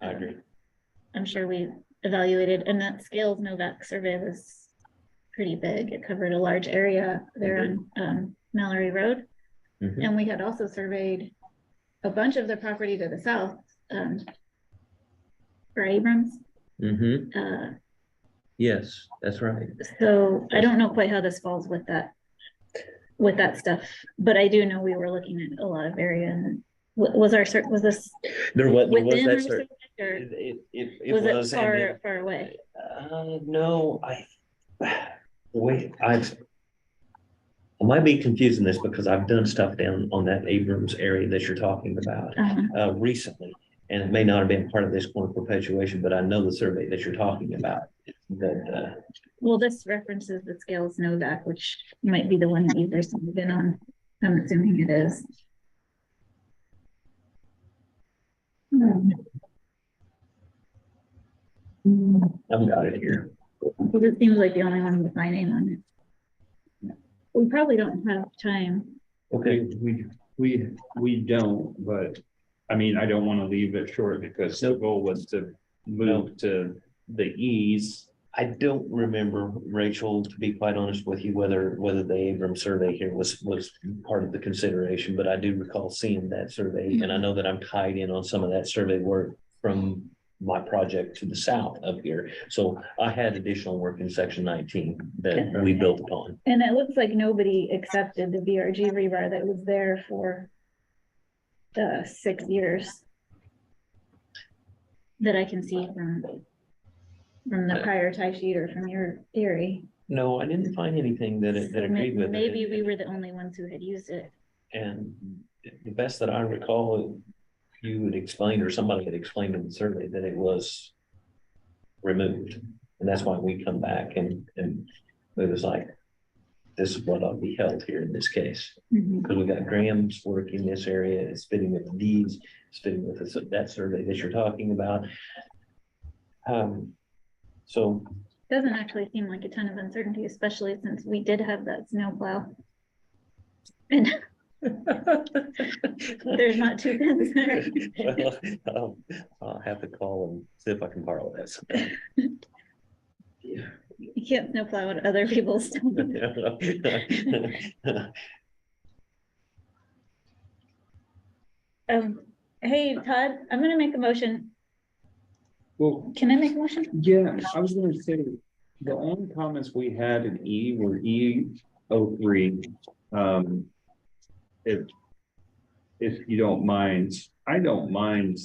A: I agree.
C: I'm sure we evaluated, and that Scales Novak survey was pretty big. It covered a large area there on Mallory Road.
A: Mhm.
C: And we had also surveyed a bunch of the property to the south for Abrams.
A: Yes, that's right.
C: So I don't know quite how this falls with that stuff, but I do know we were looking at a lot of area. And was this
A: There was
C: within
A: that
C: our
A: certain.
C: survey, or
A: It
C: was
A: was,
C: it
A: and then,
C: far away?
A: no, wait, I might be confusing this because I've done stuff down on that Abrams area that you're talking about recently. And it may not have been part of this corner perpetuation, but I know the survey that you're talking about. That
C: Well, this references the Scales Novak, which might be the one that you've recently been on. I'm assuming it is.
A: I've got it here.
C: Because it seems like the only one with my name on it. We probably don't have time.
A: Okay,
B: We don't, but I mean, I don't want to leave it short because the goal was to move to the ease.
A: I don't remember, Rachel, to be quite honest with you, whether the Abrams survey here was part of the consideration, but I do recall seeing that survey, and I know that I'm tied in on some of that survey work from my project to the south of here. So I had additional work in section 19 that we built upon.
C: And it looks like nobody accepted the VRG rebar that was there for 6 years. That I can see from the prior tie sheet or from your theory.
A: No, I didn't find anything that agreed with it.
C: Maybe we were the only ones who had used it.
A: And the best that I recall, you had explained, or somebody had explained in the survey, that it was removed. And that's why we come back and it was like, this is what ought to be held here in this case.
C: Mhm.
A: Because we got Graham's work in this area, it's fitting with the deeds, it's fitting with that survey that you're talking about. So
C: Doesn't actually seem like a ton of uncertainty, especially since we did have that snowplow. And there's not two pins there.
A: well, I'll have to call and see if I can borrow this.
C: You can't snowplow at other people's stuff. Hey, Todd, I'm gonna make a motion.
B: Well,
C: Can I make a motion?
B: yeah, I was gonna say, the only comments we had in E were E03. If you don't mind, I don't mind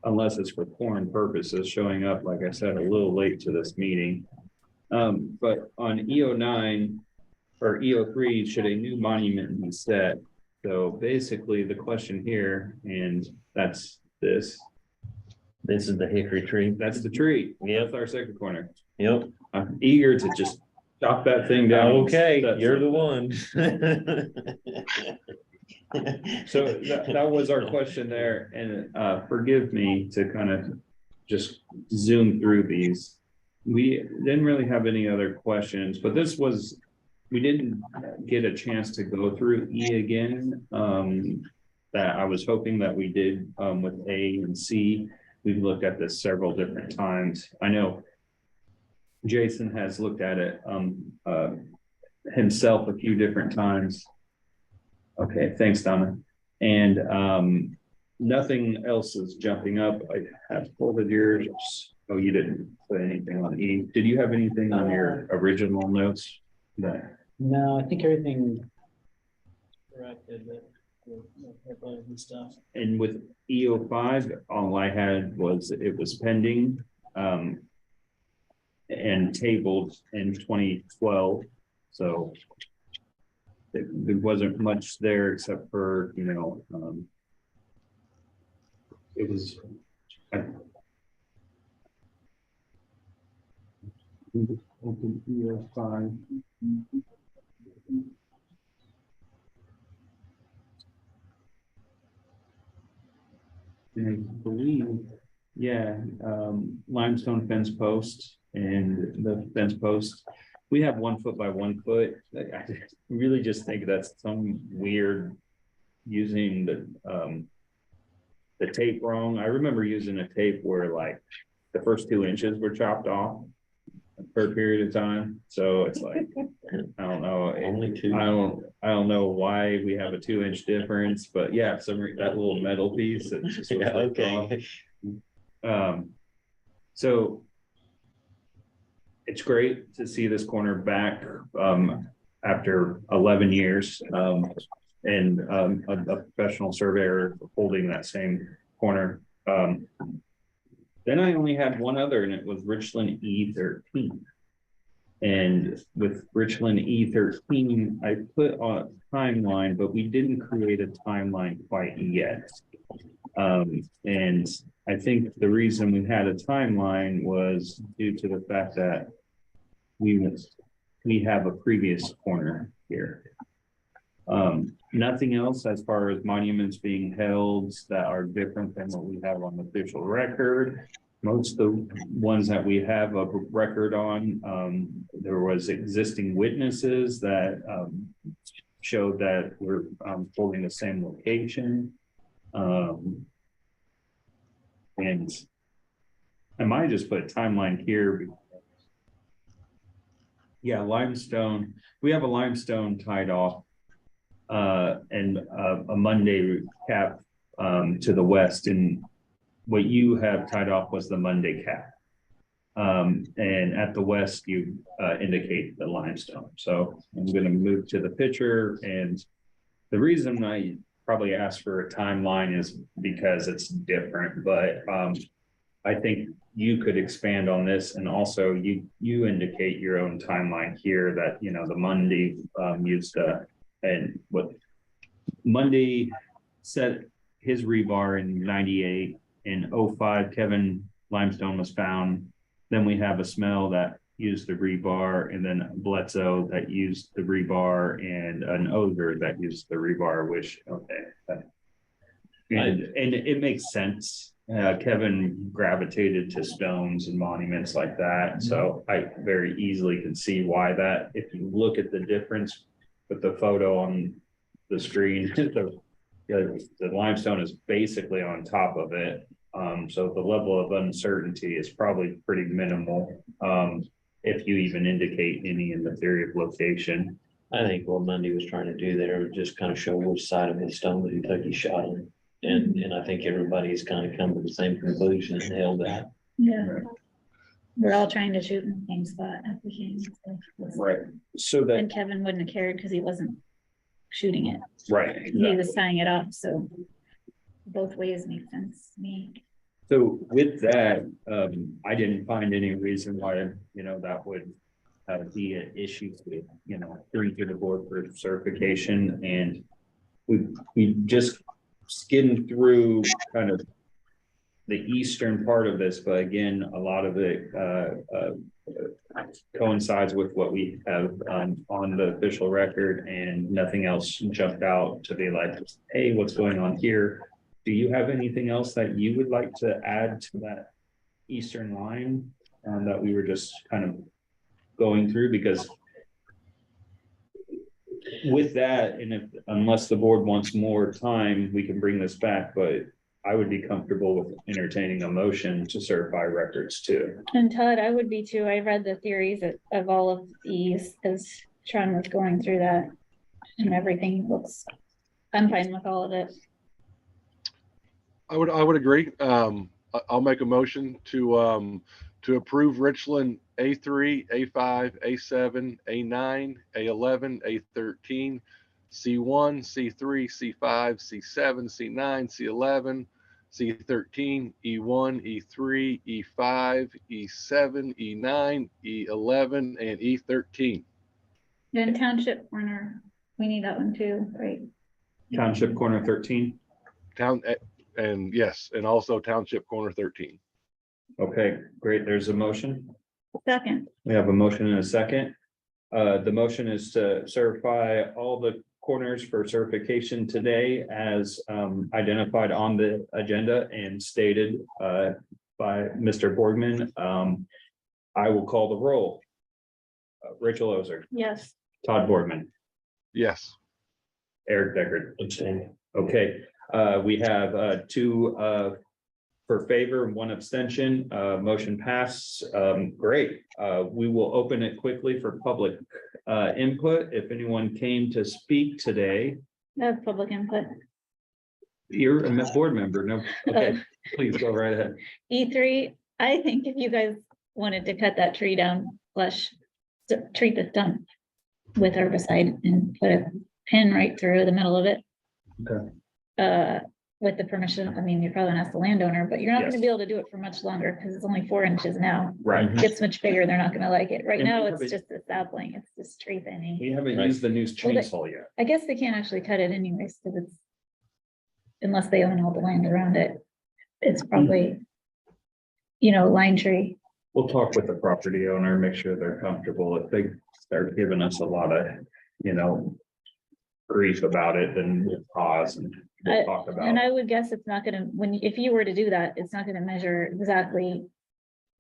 B: unless it's for foreign purposes, showing up, like I said, a little late to this meeting. But on E09 or E03, should a new monument be set? So basically the question here, and that's this,
A: This is the hickory tree.
B: that's the tree.
A: Yep.
B: That's our second corner.
A: Yep.
B: I'm eager to just chop that thing down.
A: Okay,
B: That's-
A: you're the one.
B: So that was our question there, and forgive me to kind of just zoom through these. We didn't really have any other questions, but this was, we didn't get a chance to go through E again. That I was hoping that we did with A and C. We've looked at this several different times. I know Jason has looked at it himself a few different times. Okay, thanks, Donna. And nothing else is jumping up. I have folded yours. Oh, you didn't put anything on E. Did you have anything on your original notes? That
F: No, I think everything corrected and stuff.
B: and with E05, all I had was it was pending and tabled in 2012. So there wasn't much there except for, you know, it was. Open E05. And I believe, yeah, limestone fence post and the fence post. We have 1 foot by 1 foot. I really just think that's some weird using the tape wrong. I remember using a tape where like the first 2 inches were chopped off for a period of time. So it's like, I don't know.
A: Only 2.
B: I don't know why we have a 2-inch difference, but yeah, that little metal piece. It's just
A: Yeah, okay.
B: So it's great to see this corner back after 11 years and a professional surveyor holding that same corner. Then I only had one other, and it was Richland E13. And with Richland E13, I put on a timeline, but we didn't create a timeline quite yet. And I think the reason we had a timeline was due to the fact that we have a previous corner here. Nothing else as far as monuments being held that are different than what we have on the official record. Most of the ones that we have a record on, there was existing witnesses that showed that we're holding the same location. And I might just put a timeline here. Yeah, limestone. We have a limestone tied off and a Monday cap to the west. And what you have tied off was the Monday cap. And at the west, you indicate the limestone. So I'm going to move to the picture. And the reason I probably asked for a timeline is because it's different, but I think you could expand on this, and also you indicate your own timeline here that, you know, the Monday used and what Monday set his rebar in 98. In 05, Kevin limestone was found. Then we have a smell that used the rebar, and then Bledsoe that used the rebar, and an Ogre that used the rebar, which, okay. And it makes sense. Kevin gravitated to stones and monuments like that, so I very easily can see why that, if you look at the difference with the photo on the screen, the limestone is basically on top of it. So the level of uncertainty is probably pretty minimal. If you even indicate any in the theory of location.
A: I think what Mundy was trying to do there was just kind of show which side of the stone that he took his shot on. And I think everybody's kind of come to the same conclusion and held that.
C: Yeah. We're all trying to shoot in the same spot at the game.
B: Right. So that,
C: And Kevin wouldn't have cared because he wasn't shooting it.
B: right.
C: He was tying it up, so both ways make sense to me.
B: So with that, I didn't find any reason why, that would be an issue with, bring to the board for certification. And we just skimmed through kind of the eastern part of this, but again, a lot of it coincides with what we have on the official record, and nothing else jumped out to be like, hey, what's going on here? Do you have anything else that you would like to add to that eastern line that we were just kind of going through? Because with that, and unless the board wants more time, we can bring this back, but I would be comfortable with entertaining a motion to certify records too.
C: And Todd, I would be too. I read the theories of all of these as Sean was going through that, and everything looks, I'm fine with all of it.
E: I would agree. I'll make a motion to approve Richland A3, A5, A7, A9, A11, A13, C1, C3, C5, C7, C9, C11, C13, E1, E3, E5, E7, E9, E11, and E13.
C: And Township Corner, we need that one too, right?
B: Township Corner 13.
E: And yes, and also Township Corner 13.
B: Okay, great. There's a motion.
C: Second,
B: We have a motion and a second. The motion is to certify all the corners for certification today as identified on the agenda and stated by Mr. Borgman. I will call the roll. Rachel Ozer,
C: yes.
B: Todd Borgman,
E: Yes.
B: Eric Deckard.
A: Abstain.
B: Okay, we have two for favor and one abstention. Motion passed. Great. We will open it quickly for public input. If anyone came to speak today,
C: That's public input.
B: you're a board member. No, okay, please go right ahead.
C: E3, I think if you guys wanted to cut that tree down, treat the stump with herbicide and put a pin right through the middle of it.
B: Okay.
C: With the permission, I mean, you're probably gonna ask the landowner, but you're not
B: Yes.
C: gonna be able to do it for much longer because it's only 4 inches now.
B: Right.
C: Gets much bigger, they're not gonna like it. Right
B: And
C: now,
B: we
C: it's
B: have
C: just a sapling, it's just tree thinning.
B: We haven't
A: Right.
B: used the new
C: Well, they-
B: chainsaw yet.
C: I guess they can't actually cut it anyways, because it's, unless they own all the land around it, it's probably, line tree.
B: We'll talk with the property owner, make sure they're comfortable. If they start giving us a lot of, grief about it, then we'll pause and we'll talk about
C: And
B: it.
C: I would guess it's not gonna, if you were to do that, it's not gonna measure exactly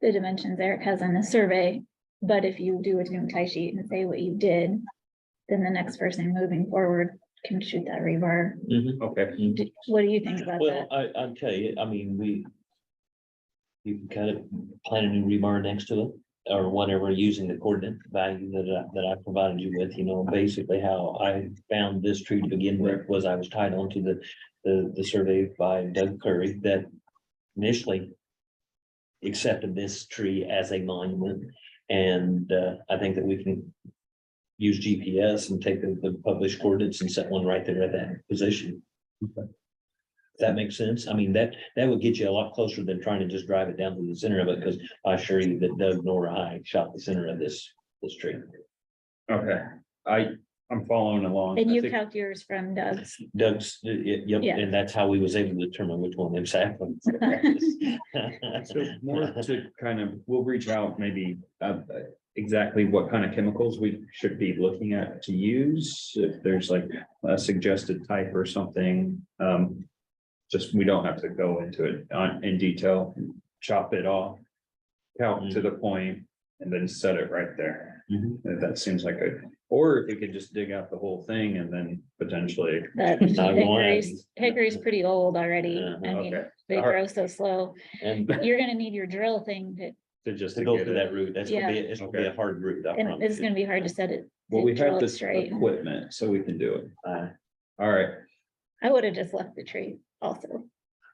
C: the dimensions Eric has on the survey. But if you do a new tie sheet and say what you did, then the next person moving forward can shoot that rebar.
B: Okay,
C: What do you think about
A: Well,
C: that?
A: I'll tell you, I mean, you can kind of plant a new rebar next to it, or whatever, using the coordinate value that I provided you with, basically how I found this tree to begin with was I was tied onto the survey by Doug Curry that initially accepted this tree as a monument. And I think that we can use GPS and take the published coordinates and set one right there at that position. Does that make sense? I mean, that would get you a lot closer than trying to just drive it down to the center of it, because I assure you that Doug nor I shot the center of this tree.
B: okay. I'm following along.
C: And
B: I
C: you
B: think-
C: calc yours from Doug's.
A: Doug's, yep,
C: Yeah.
A: and that's how we was able to determine which one exactly.
B: So more to kind of, we'll reach out maybe exactly what kind of chemicals we should be looking at to use, if there's like a suggested type or something. Just, we don't have to go into it in detail, chop it off, count to the point, and then set it right there. That seems like a, or if we could just dig out the whole thing and then potentially.
C: That
A: Not going.
C: hickory's pretty old already. I mean,
B: Okay.
C: they grow so slow.
A: And
C: You're gonna need your drill thing
B: Just
A: to
B: to
A: go
B: get
A: through
B: it.
A: that route, it's gonna be, it's gonna be a hard route. I
C: and
A: promise
C: it's
A: you.
C: gonna be hard to set it.
B: Well,
C: to
B: we
C: drill
B: have
C: it
B: this
C: straight.
B: equipment, so we can do it. All right.
C: I would have just left the tree also,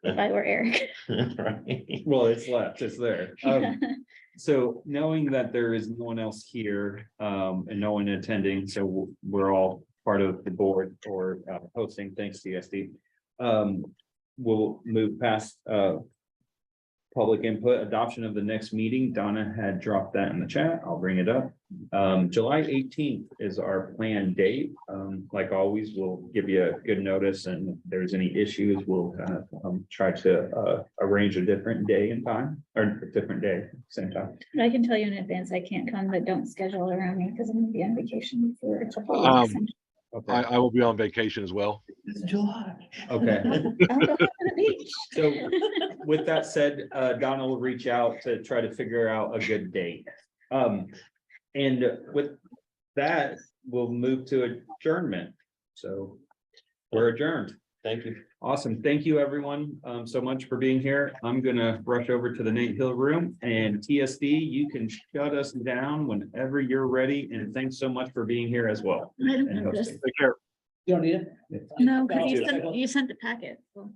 C: if I were Eric.
A: Right.
B: Well, it's left, it's there. So knowing that there is no one else here, and no one attending, so we're all part of the board or hosting, thanks CSD. We'll move past public input, adoption of the next meeting. Donna had dropped that in the chat. I'll bring it up. July 18th is our planned date. Like always, we'll give you a good notice, and if there's any issues, we'll try to arrange a different day and time, or a different day, same time.
C: I can tell you in advance, I can't come, but don't schedule around me because I'm gonna be on vacation for a couple
E: Um,
C: of weeks.
B: Okay,
E: I will be on vacation as well.
A: It's July.
B: okay.
C: I'll go to the beach.
B: So with that said, Donna will reach out to try to figure out a good date. And with that, we'll move to adjournment. So we're adjourned.
A: Thank you.
B: Awesome. Thank you, everyone, so much for being here. I'm gonna rush over to the Nate Hill room, and TSD, you can shut us down whenever you're ready. And thanks so much for being here as well.
C: I don't
B: And
C: know this.
B: hosting.
E: Take care.
F: You don't need it?
C: No,
F: Got
C: because
F: you.
C: you sent the packet. so.